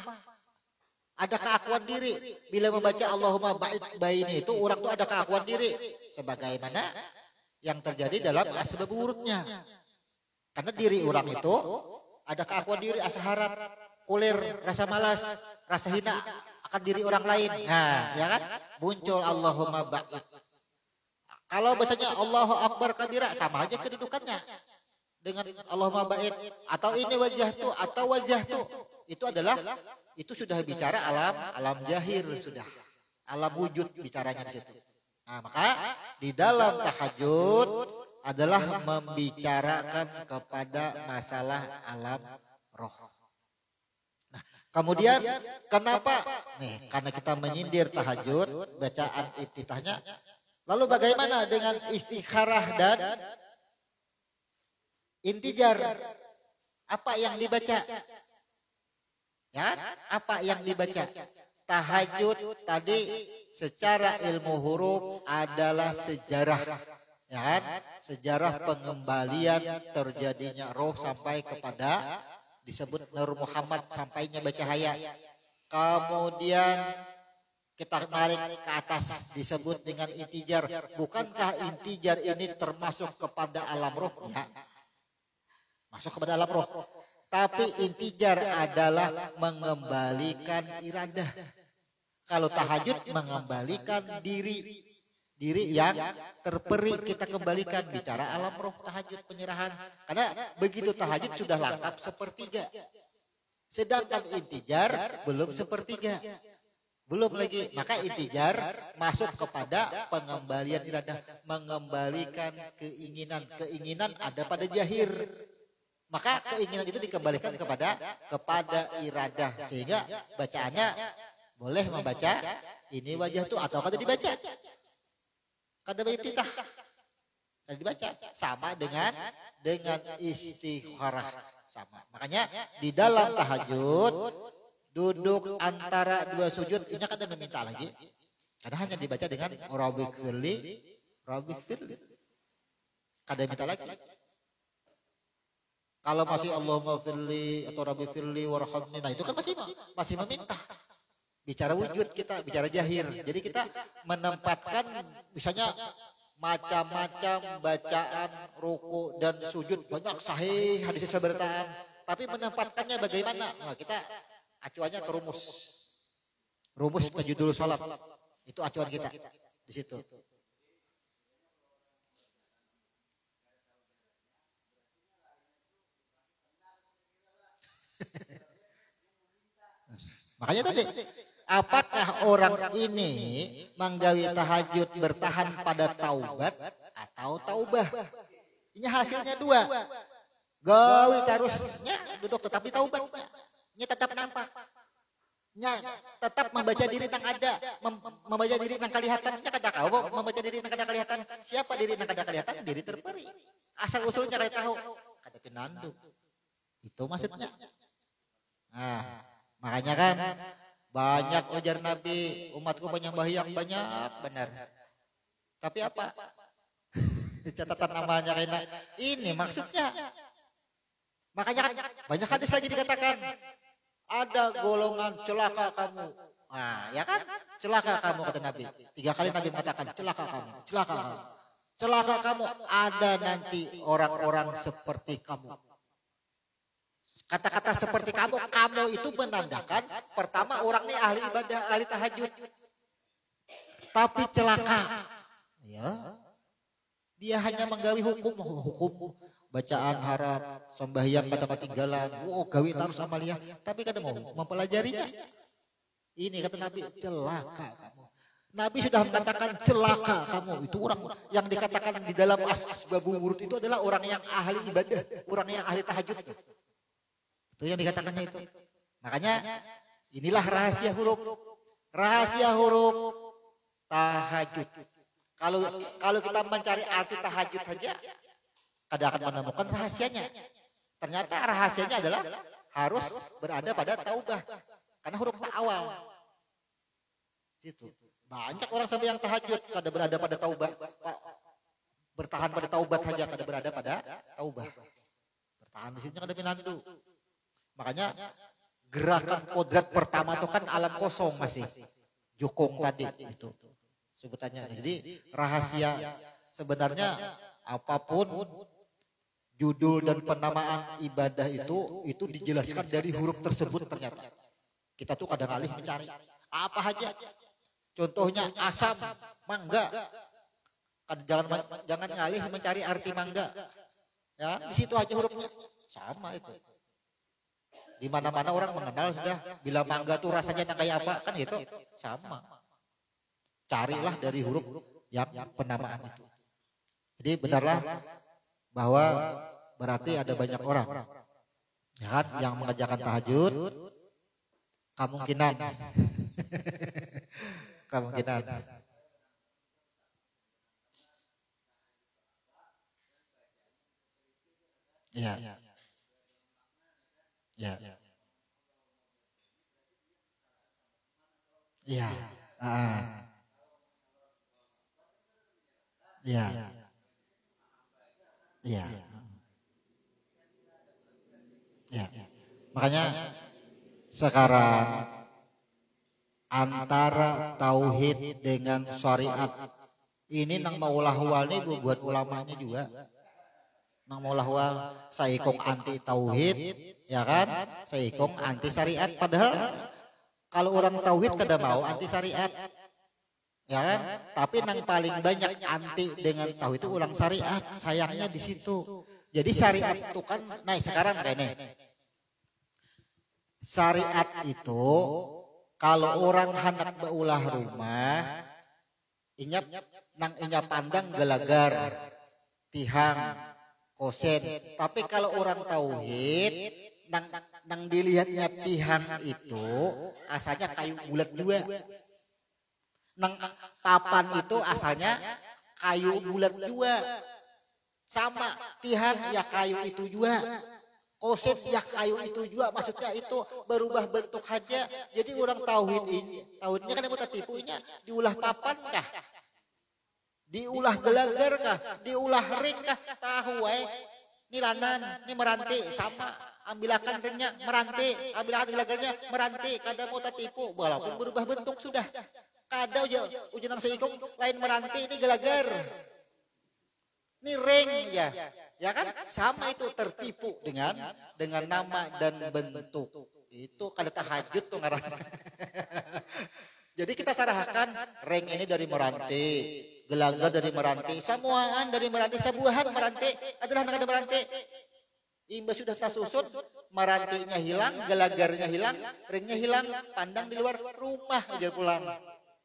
Ada keakuan diri. Bila membaca Allahumma ba'id baini itu orang itu ada keakuan diri. Sebagaimana yang terjadi dalam asbab urutnya. Karena diri orang itu ada keakuan diri, asa harap, kulir, rasa malas, rasa hina akan diri orang lain. Nah, ya kan? Muncul Allahumma ba'id. Kalau bacanya Allahu Akbar kabira sama aja kedudukannya dengan Allahumma ba'id atau ini wajah tu atau wajah tu. Itu sudah bicara alam jahir, sudah alam wujud bicaranya di situ. Nah, maka di dalam tahajud adalah membicarakan kepada masalah alam roh. Nah, kemudian kenapa? Nih, karena kita menyindir tahajud, bacaan iftitahnya. Lalu bagaimana dengan istikharah dan intijar? Apa yang dibaca? Ya, apa yang dibaca? Tahajud tadi secara ilmu huruf adalah sejarah, ya kan? Sejarah pengembalian terjadinya roh sampai kepada disebut Nur Muhammad sampainya bercahaya. Kemudian kita narik ke atas disebut dengan intijar. Bukankah intijar ini termasuk kepada alam roh? Ya, masuk kepada alam roh. Tapi intijar adalah mengembalikan iradah. Kalau tahajud mengembalikan diri yang terperi kita kembalikan, bicara alam roh tahajud penyerahan. Karena begitu tahajud sudah lengkap sepertiga. Sedangkan intijar belum sepertiga. Belum lagi, maka intijar masuk kepada pengembalian iradah, mengembalikan keinginan. Keinginan ada pada jahir. Maka keinginan itu dikembalikan kepada iradah, sehingga bacaannya boleh membaca ini wajah tuh atau kada dibaca. Kada iftitah. Kada dibaca. Sama dengan istikharah sama. Makanya di dalam tahajud duduk antara dua sujud ini kada meminta lagi. Karena hanya dibaca dengan Rabbik firli. Kada minta lagi. Kalau masih Allahumma firli atau Rabbi firli warhamni, nah itu kan masih meminta. Bicara wujud kita, bicara jahir. Jadi kita menempatkan misalnya macam-macam bacaan, ruku dan sujud banyak sahih hadis sebertaan. Tapi menempatkannya bagaimana? Nah, kita acuannya ke rumus ke judul salat. Itu acuan kita di situ. Makanya tadi, apakah orang ini menggawi tahajud bertahan pada taubat atau taubah? Ini hasilnya dua. Gawi terusnya duduk tetap di taubatnya. Ini tetap nampak. Nya tetap membaca diri nang ada, membaca diri nang kelihatan. Nya kada kau membaca diri nang kada kelihatan. Siapa diri nang kada kelihatan? Diri terperi. Asal usulnya kada tahu. Kada pinandu. Itu maksudnya. Nah, makanya kan banyak ujar Nabi, umatku penyembah yang banyak benar. Tapi apa? Catatan namanya kayaknya ini maksudnya. Makanya kan banyak hadis lagi dikatakan ada golongan celaka kamu. Nah, ya kan? Celaka kamu kata Nabi. 3 kali Nabi mengatakan celaka kamu, celaka kamu. Celaka kamu, ada nanti orang-orang seperti kamu. Kata-kata seperti kamu itu menandakan pertama orang ini ahli ibadah, ahli tahajud. Tapi celaka. Ya. Dia hanya menggawi hukum bacaan haram, sembahyang kada ketinggalan. Gawi terus amalia, tapi kada mau mempelajarinya. Ini kata Nabi, celaka kamu. Nabi sudah mengatakan celaka kamu. Itu orang yang dikatakan di dalam asbabul wurud itu adalah orang yang ahli ibadah, orang yang ahli tahajud. Itu yang dikatakannya itu. Makanya inilah rahasia huruf. Rahasia huruf tahajud. Kalau kita mencari arti tahajud saja, kada akan menemukan rahasianya. Ternyata rahasianya adalah harus berada pada taubah. Karena huruf awal. Situ. Banyak orang sampai yang tahajud kada berada pada taubah. Bertahan pada taubat saja, kada berada pada taubah. Bertahan di sini kada pinandu. Makanya gerakan kodrat pertama itu kan alam kosong masih. Jukung tadi itu sebutannya. Jadi rahasia sebenarnya apapun judul dan penamaan ibadah itu dijelaskan dari huruf tersebut ternyata. Kita tuh kadang alih mencari apa aja. Contohnya asam, mangga. Jangan ngalih mencari arti mangga. Ya, di situ aja hurufnya. Sama itu. Di mana-mana orang mengenal sudah bila mangga tuh rasanya kayak apa kan itu sama. Carilah dari huruf yang penamaan itu. Jadi benarlah bahwa berarti ada banyak orang ya kan, yang mengerjakan tahajud kemungkinan ya. Ya. Ya. Ya. Ya. Ya. Makanya sekarang antara tauhid dengan syariat ini nang maulah nih buat ulamanya juga. Nang maulah saikong anti tauhid, ya kan? Saikong anti syariat. Padahal kalau orang tauhid kada mau anti syariat, ya kan? Tapi nang paling banyak anti dengan tauhid itu ulang syariat. Sayangnya di situ. Jadi syariat itu kan, nah sekarang kayaknya syariat itu kalau orang hendak beulah rumah, inyap nang inyap pandang gelagar, tihang, kosen. Tapi kalau orang tauhid nang dilihatnya tihang itu asalnya kayu bulat dua. Nang papan itu asalnya kayu bulat dua. Sama tihang ya kayu itu juga. Koset ya kayu itu juga, maksudnya itu berubah bentuk aja. Jadi orang tauhid ini, tauhidnya kan mau tipunya diulah papan kah? Diulah gelagar kah? Diulah ring kah? Tahu ini lanan, ini meranti sama. Ambilakan ringnya meranti, ambilakan gelagarnya meranti. Kada mau tipu, walaupun berubah bentuk sudah. Kada ujian nang seikong lain meranti, ini gelagar. Ini ring ya kan? Sama itu tertipu dengan nama dan bentuk. Itu kada tahajud tuh ngaran. Jadi kita sarahkan ring ini dari meranti, gelagar dari meranti, samuaan dari meranti, sabuahan meranti adalah ada meranti. Imbas sudah tersusun, merantinya hilang, gelagarnya hilang, ringnya hilang, pandang di luar rumah aja pulang.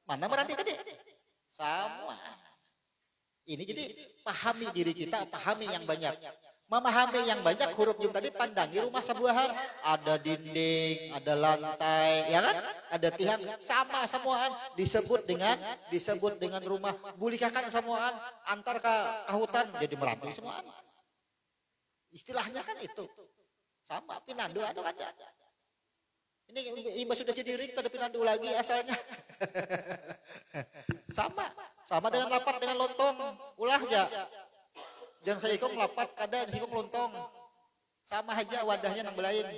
Mana meranti tadi? Samuaan. Ini jadi pahami diri kita, pahami yang banyak. Memahami yang banyak huruf jum tadi pandangi rumah sebuahan. Ada dinding, ada lantai, ya kan? Ada tiang, sama semuaan disebut dengan rumah. Bulikakan semuaan antar ke hutan jadi meranti semuaan. Istilahnya kan itu. Sama pinando ada aja. Ini imbas sudah jadi ring kada pinando lagi asalnya. Sama dengan lapat dengan lontong, ulah ya. Jangan saya ikut lapat kada ikut lontong. Sama aja wadahnya nang belain.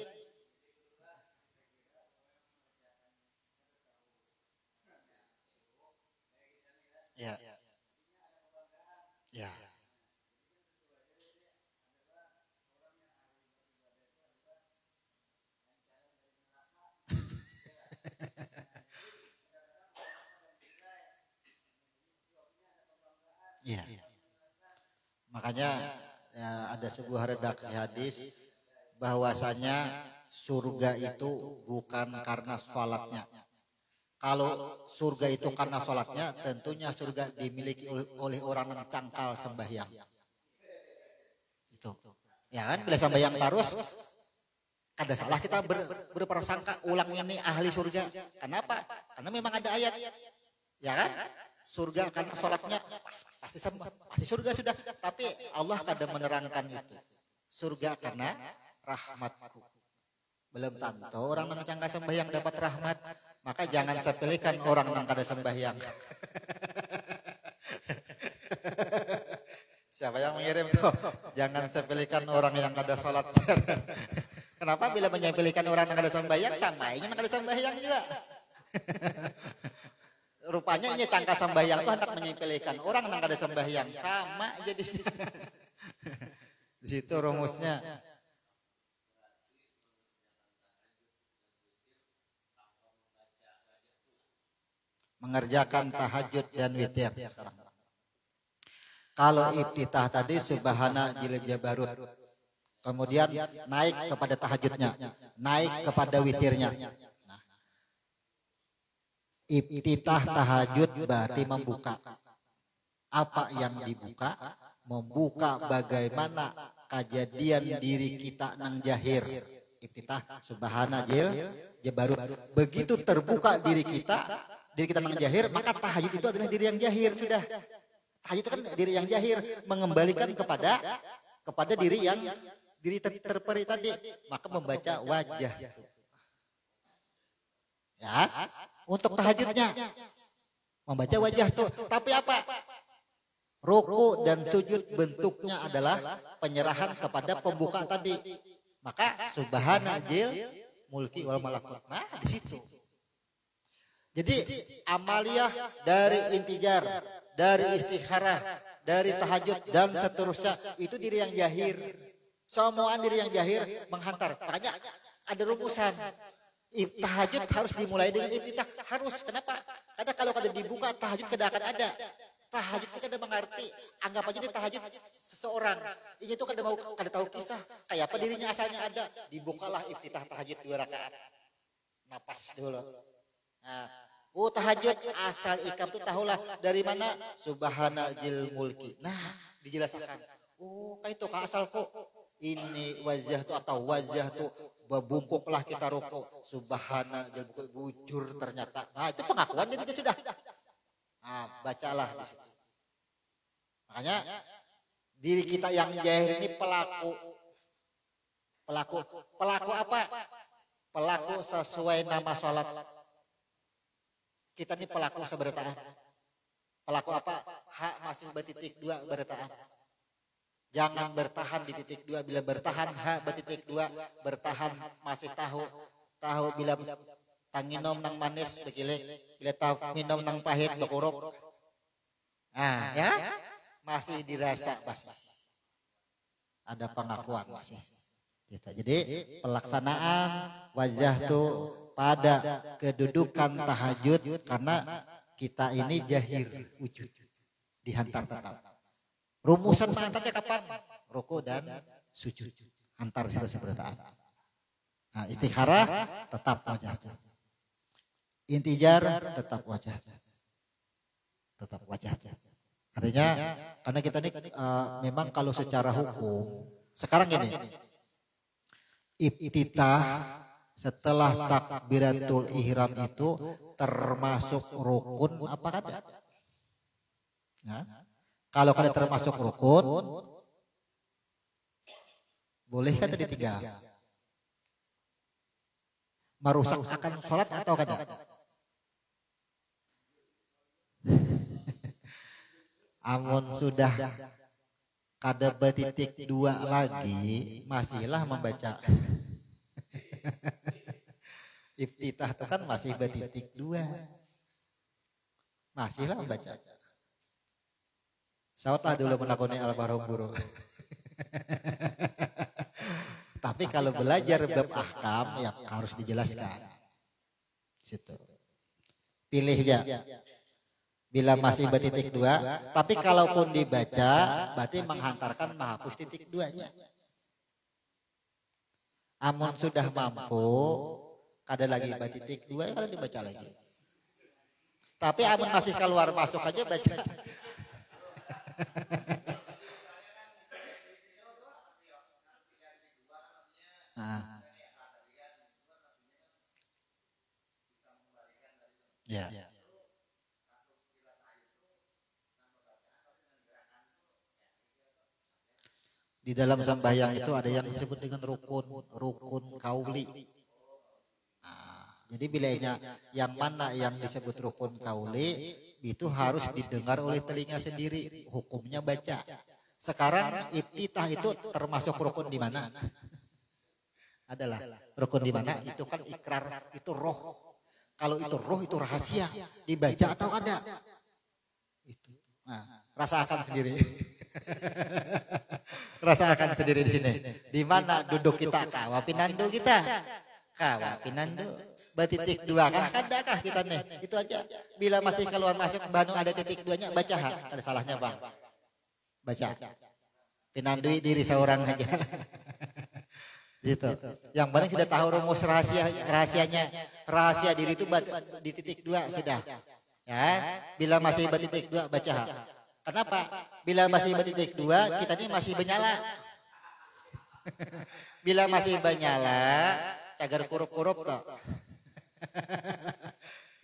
Ya. Ya. Ya. Makanya ya, ada sebuah redaksi hadis bahwasanya surga itu bukan karena sholatnya. Kalau surga itu karena sholatnya, tentunya surga dimiliki oleh orang yang cangkal sembahyang. Itu, ya kan? Bila sembahyang terus, kada salah kita berprasangka ulang ini ahli surga. Kenapa? Karena memang ada ayat, ya kan? Surga karena sholatnya pasti surga sudah, tapi Allah kadang menerangkan itu surga karena rahmatku. Belum tentu orang yang cangkah sembahyang dapat rahmat, maka jangan sepelekan orang yang kada sembahyang. Siapa yang mengirim tuh? Jangan sepelekan orang yang kada sholat. Kenapa? Bila menyepelekan orang yang kada sembahyang, sama ingin kada sembahyang juga. Rupanya ini cangkah sembahyang itu hendak menyepelekan orang yang kada sembahyang, sama jadinya. Di situ rumusnya. Mengerjakan tahajud dan witir sekarang. Kalau iftitah tadi subhana jilid jabarut. Kemudian naik kepada tahajudnya, naik kepada witirnya. Iftitah tahajud berarti membuka. Apa yang dibuka? Membuka bagaimana kejadian diri kita nang jahir. Iftitah subhana jil jabarut. Begitu terbuka diri kita nang jahir, maka tahajud itu adalah diri yang jahir sudah. Tahajud itu kan diri yang jahir, mengembalikan kepada diri yang terperi tadi, maka membaca wajah. Ya. Untuk tahajudnya membaca wajah tuh, tapi apa? Ruku dan sujud bentuknya adalah penyerahan kepada pembuka tadi. Maka subhana jil mulki wal malakut. Nah, di situ. Jadi amaliyah dari intijar, dari istikharah, dari tahajud dan seterusnya itu diri yang jahir. Semuaan diri yang jahir menghantar. Makanya ada rumusan. Tahajud harus dimulai dengan iftitah, harus. Kenapa? Karena kalau kada dibuka tahajud kada akan ada. Tahajud itu kada mengerti. Anggap aja ini tahajud seseorang. Ini tuh kada tahu kisah. Kayak apa dirinya asalnya ada. Dibukalah iftitah tahajud 2 rakaat. Napas dulu. Nah, tahajud asal ikam tuh tahulah dari mana? Subhana jil mulki. Nah, dijelaskan. Oh, kayak itu asal kok ini wajah tuh atau wajah tuh bebungkuklah kita rukuk subhana bujur ternyata. Nah, itu pengakuan jadi sudah. Nah, bacalah di situ. Makanya diri kita yang jahil ini pelaku apa? Pelaku sesuai nama sholat. Kita ini pelaku sebertaan. Pelaku apa? Hak masih bertitik 2 bertahan. Jangan bertahan di titik 2. Bila bertahan hak bertitik 2, bertahan masih tahu bila tanginom nang manis begile, bila minum nang pahit bekurup. Nah, ya masih dirasa masih. Ada pengakuan masih. Gitu. Jadi pelaksanaan wajah tuh pada kedudukan tahajud karena kita ini jahir wujud dihantar tetap. Rumusan mantapnya kapan? Ruku dan sujud. Antar situ sebertaan. Nah, istikharah tetap wajah. Intijar tetap wajah. Tetap wajah. Artinya karena kita ini memang kalau secara hukum sekarang ini iftitah setelah takbiratul ihram itu termasuk rukun apa kada? Nah, kalau kada termasuk rukun, boleh kada ditinggal? Merusak akan sholat atau kada? Amun sudah kada betitik 2 lagi, masihlah membaca. Iftitah itu kan masih betitik 2. Masihlah membaca. Sautlah dulu menakuni almarhum guru. Tapi kalau belajar bab ahkam ya harus dijelaskan. Situ. Pilih ya. Bila masih betitik 2, tapi kalaupun dibaca berarti menghantarkan menghapus titik 2-nya. Amun sudah mampu kada lagi betitik 2 kalau dibaca lagi. Tapi amun masih keluar masuk aja baca. Nah. Ya. Di dalam sembahyang itu ada yang disebut dengan rukun kauli. Nah, jadi bilanya yang mana yang disebut rukun kauli itu harus didengar oleh telinga sendiri, hukumnya baca. Sekarang iftitah itu termasuk rukun di mana? Adalah rukun di mana? Itu kan ikrar, itu roh. Kalau itu roh itu rahasia, dibaca atau ada? Itu. Nah, rasakan sendiri. Rasakan sendiri di sini. Di mana duduk kita? Kawa pinando kita. Kawa pinando. Betitik 2 kah? Kadakah kita nih? Itu aja. Bila masih keluar masuk banu ada titik 2-nya baca. Ada salahnya bang. Baca. Pinandui diri seorang aja. Gitu. Yang paling sudah tahu rumus rahasianya. Rahasia diri itu di titik 2 sudah. Ya. Bila masih betitik 2 baca. Kenapa? Bila masih betitik 2 kita ini masih menyala. Bila masih menyala, cagar kurup-kurup toh.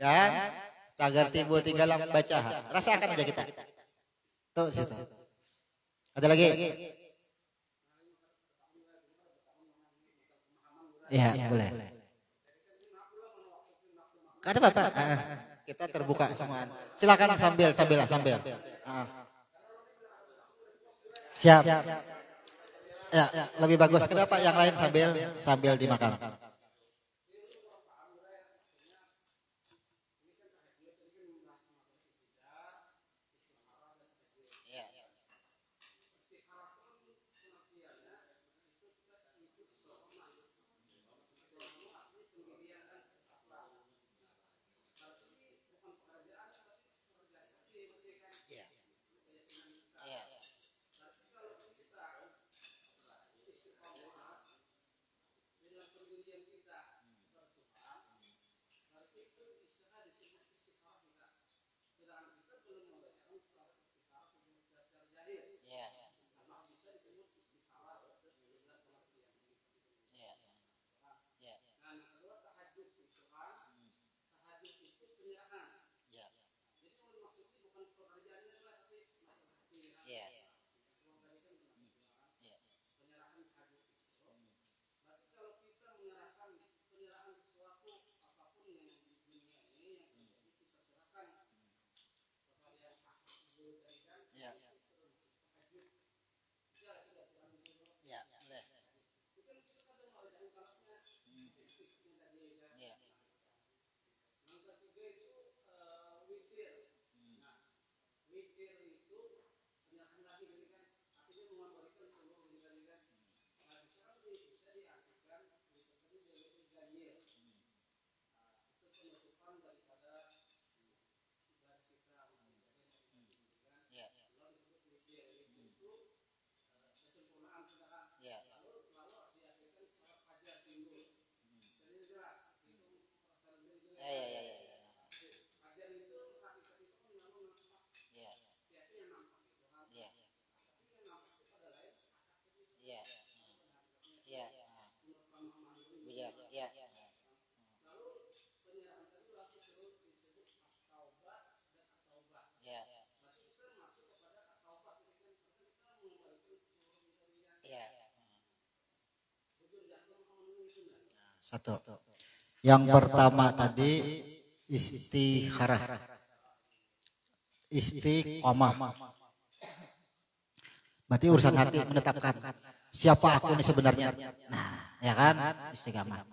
Ya, cagar timbul tinggal baca. Rasakan aja kita. Tuh situ. Ada lagi? Ya, boleh. Ada Bapak? Kita terbuka semua. Silakan sambil. Siap. Ya, lebih bagus. Kenapa yang lain sambil dimakan? Satu. Yang pertama tadi istikharah, istiqomah. Berarti urusan hati menetapkan siapa aku ini sebenarnya. Nah, ya kan? Istiqomah.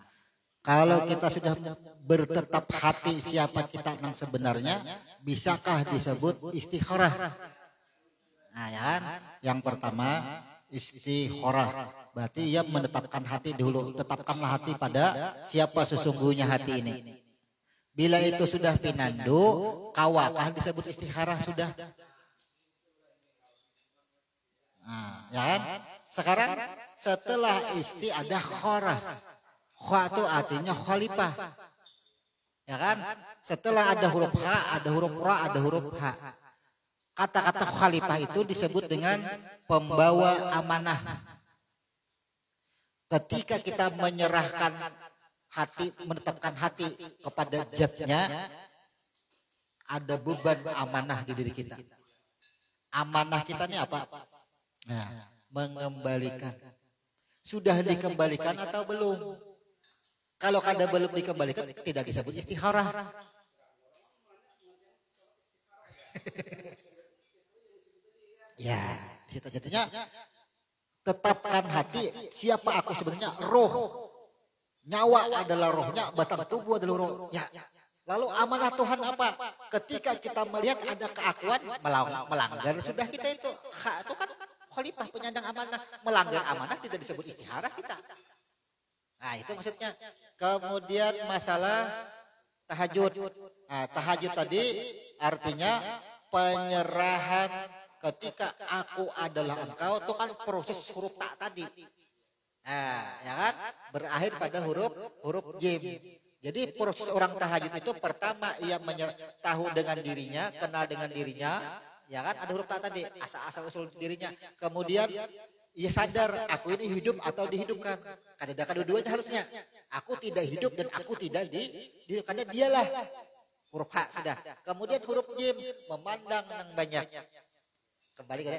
Kalau kita sudah bertetap hati siapa kita yang sebenarnya, bisakah disebut istikharah? Nah, ya kan? Yang pertama istikharah. Berarti ia menetapkan hati dulu. Tetapkanlah hati pada siapa sesungguhnya hati ini. Bila itu sudah pinandu, kawakah disebut istikharah sudah. Nah, ya kan? Sekarang setelah ada kharah. Kha itu artinya khalifah. Ya kan? Setelah ada huruf H, ada huruf Ra, ada huruf H. Kata-kata khalifah itu disebut dengan pembawa amanah. Ketika kita menyerahkan hati, menetapkan hati kepada zatnya, ada beban amanah di diri kita. Amanah kita ini apa? Nah, mengembalikan. Sudah dikembalikan atau belum? Kalau kada belum dikembalikan, tidak disebut istikharah. Ya, di situ jadinya tetapkan hati siapa aku sebenarnya, roh. Nyawa adalah rohnya, batang tubuh adalah roh. Ya. Lalu amanah Tuhan apa? Ketika kita melihat ada keakuan melanggar, sudah kita itu kan khalifah penyandang amanah, melanggar amanah tidak disebut istikharah kita. Nah, itu maksudnya. Kemudian masalah tahajud. Nah, tahajud tadi artinya penyerahan ketika aku adalah engkau, itu kan proses huruf tak tadi. Nah, ya kan? Berakhir pada huruf jim. Jadi proses orang tahajud itu pertama ia tahu dengan dirinya, kenal dengan dirinya, ya kan? Ada huruf tak tadi, asal usul dirinya. Kemudian ia sadar aku ini hidup atau dihidupkan. Karena kedua-duanya harusnya. Aku tidak hidup dan aku tidak dihidupkan. Karena dialah huruf H sudah. Kemudian huruf jim, memandang yang banyak. Kembali ke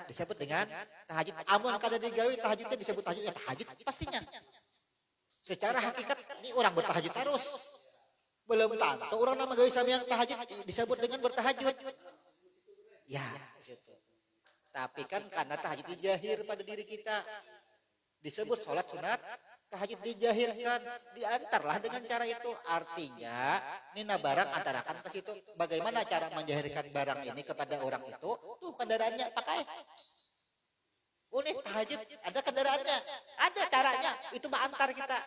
disebut dengan tahajud. Amun kada digawi tahajudnya disebut tahajud, ya tahajud pastinya. Secara hakikat ini orang bertahajud terus. Belum tentu orang nama gawi sami yang tahajud disebut dengan bertahajud. Ya, situ. Tapi kan karena tahajud dijahir pada diri kita, disebut sholat sunat, tahajud dijahirkan, diantarlah dengan cara itu. Artinya, nina barang antarakan ke situ. Bagaimana cara menjahirkan barang ini kepada orang itu? Tuh kendaraannya pakai. Unik tahajud, ada kendaraannya, ada caranya. Itu mengantar kita.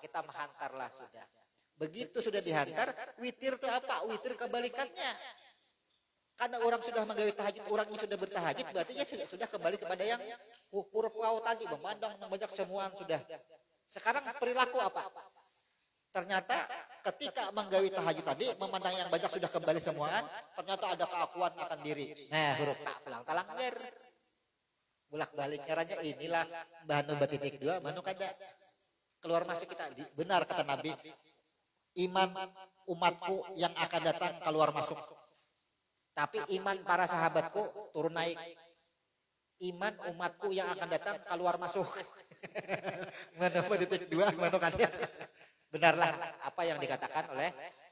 Kita menghantarlah sudah. Begitu sudah dihantar, witir itu apa? Witir kebalikannya. Karena orang sudah menggawe tahajud, orang ini sudah bertahajud, berarti ya sudah kembali kepada yang huruf waw tadi, memandang banyak semuaan sudah. Sekarang perilaku apa? Ternyata ketika menggawe tahajud tadi, memandang yang banyak sudah kembali semuaan, ternyata ada keakuan akan diri. Nah, huruf tak pelanggar. Bolak-balik caranya inilah Banu batitik 2, Banu kada. Keluar masuk kita, benar kata Nabi, iman umatku yang akan datang keluar masuk. Tapi iman para sahabatku turun naik. Iman umatku yang akan datang keluar masuk. Mana titik 2, mana kan? Benarlah apa yang dikatakan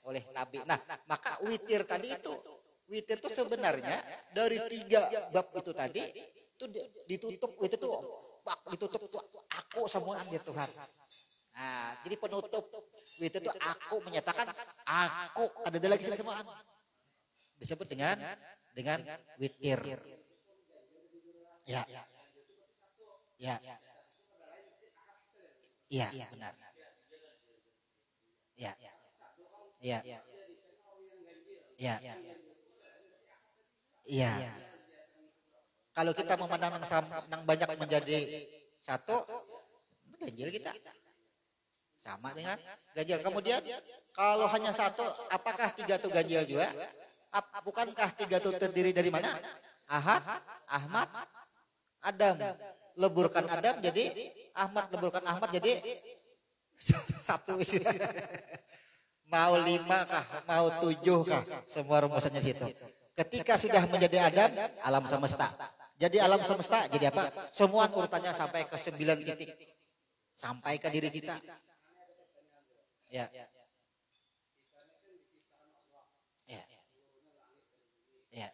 oleh Nabi. Nah, maka witir tadi itu, witir itu sebenarnya dari 3 bab itu tadi itu ditutup, itu tuh ditutup tuh aku semua anjir Tuhan. Nah, jadi penutup Witir itu aku menyatakan aku. Ada lagi semua disebut dengan witir. Ya. Ya. Iya, benar. Ya. Ya. Ya. Iya. Kalau kita memandang yang banyak menjadi satu, ganjil kita. Sama dengan ganjil. Kemudian kalau hanya satu, apakah tiga itu ganjil juga? Bukankah tiga itu terdiri dari mana? Ahad, Ahmad, Adam. Leburkan Adam jadi Ahmad, leburkan Ahmad jadi satu. Mau 5 kah, mau 7 kah, semua rumusannya situ. Ketika sudah menjadi Adam, alam semesta. Jadi alam semesta jadi apa? Semua urutannya sampai ke 9 titik. Sampai ke diri kita. Ya. Ya. Ya.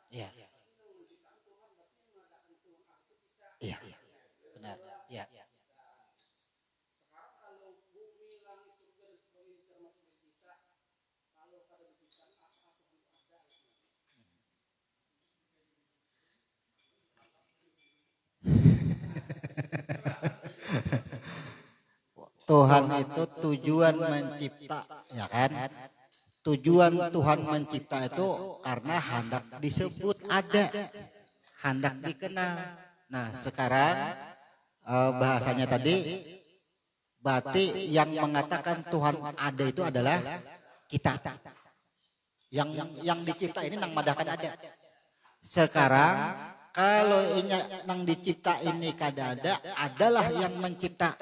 Ya. Iya, benar. Ya. Tuhan itu tujuan mencipta, ya kan? Tujuan Tuhan mencipta itu karena hendak disebut ada, hendak dikenal. Nah, sekarang bahasanya tadi berarti yang mengatakan Tuhan ada itu adalah kita. Yang dicipta ini nang madahkan ada. Sekarang kalau yang dicipta ini kada ada adalah yang mencipta.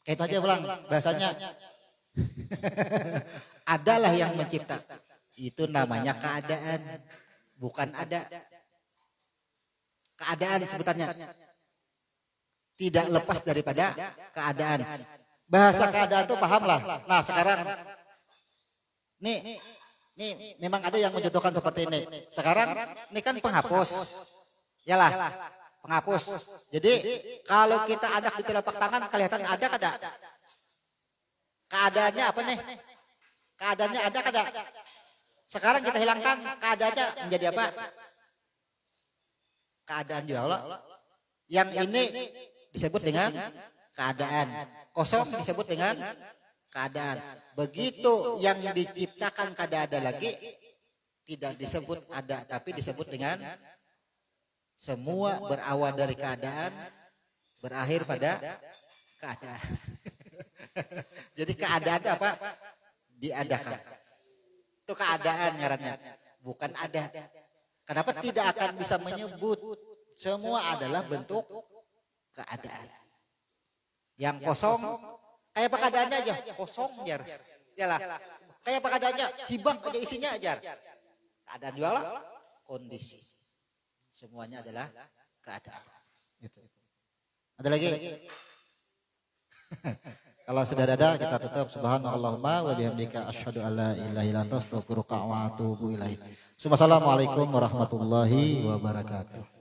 Kayak aja ulang bahasanya. Adalah yang mencipta. Itu namanya keadaan, bukan ada. Keadaan sebutannya. Tidak lepas daripada keadaan. Bahasa keadaan itu pahamlah. Nah, sekarang nih memang ada yang mencontohkan seperti ini. Sekarang ini kan penghapus. Yalah, penghapus. Jadi kalau kita anak di telapak tangan kelihatan ada kada? Keadaannya apa nih? Keadaannya ada kada? Sekarang kita hilangkan keadaannya menjadi apa? Keadaan juga Allah. Yang ini disebut dengan keadaan. Kosong disebut dengan keadaan. Begitu yang diciptakan kada ada lagi, tidak disebut ada, tapi disebut dengan semua berawal dari keadaan, berakhir pada keadaan. Jadi keadaan itu apa? Diadakan. Itu keadaan ngarannya, bukan ada. Kenapa tidak akan bisa menyebut? Semua adalah bentuk keadaan. Yang kosong, kayak apa keadaannya aja? Kosong jar. Yalah. Kayak apa keadaannya? Hibah aja isinya aja. Keadaan juga lah, kondisi. Semuanya adalah keadaan. Gitu. Ada lagi? Kalau sudah ada kita tutup subhanallahumma wa bihamdika asyhadu alla ilaha illa anta astaghfiruka wa atubu ilaik. Assalamualaikum warahmatullahi wabarakatuh.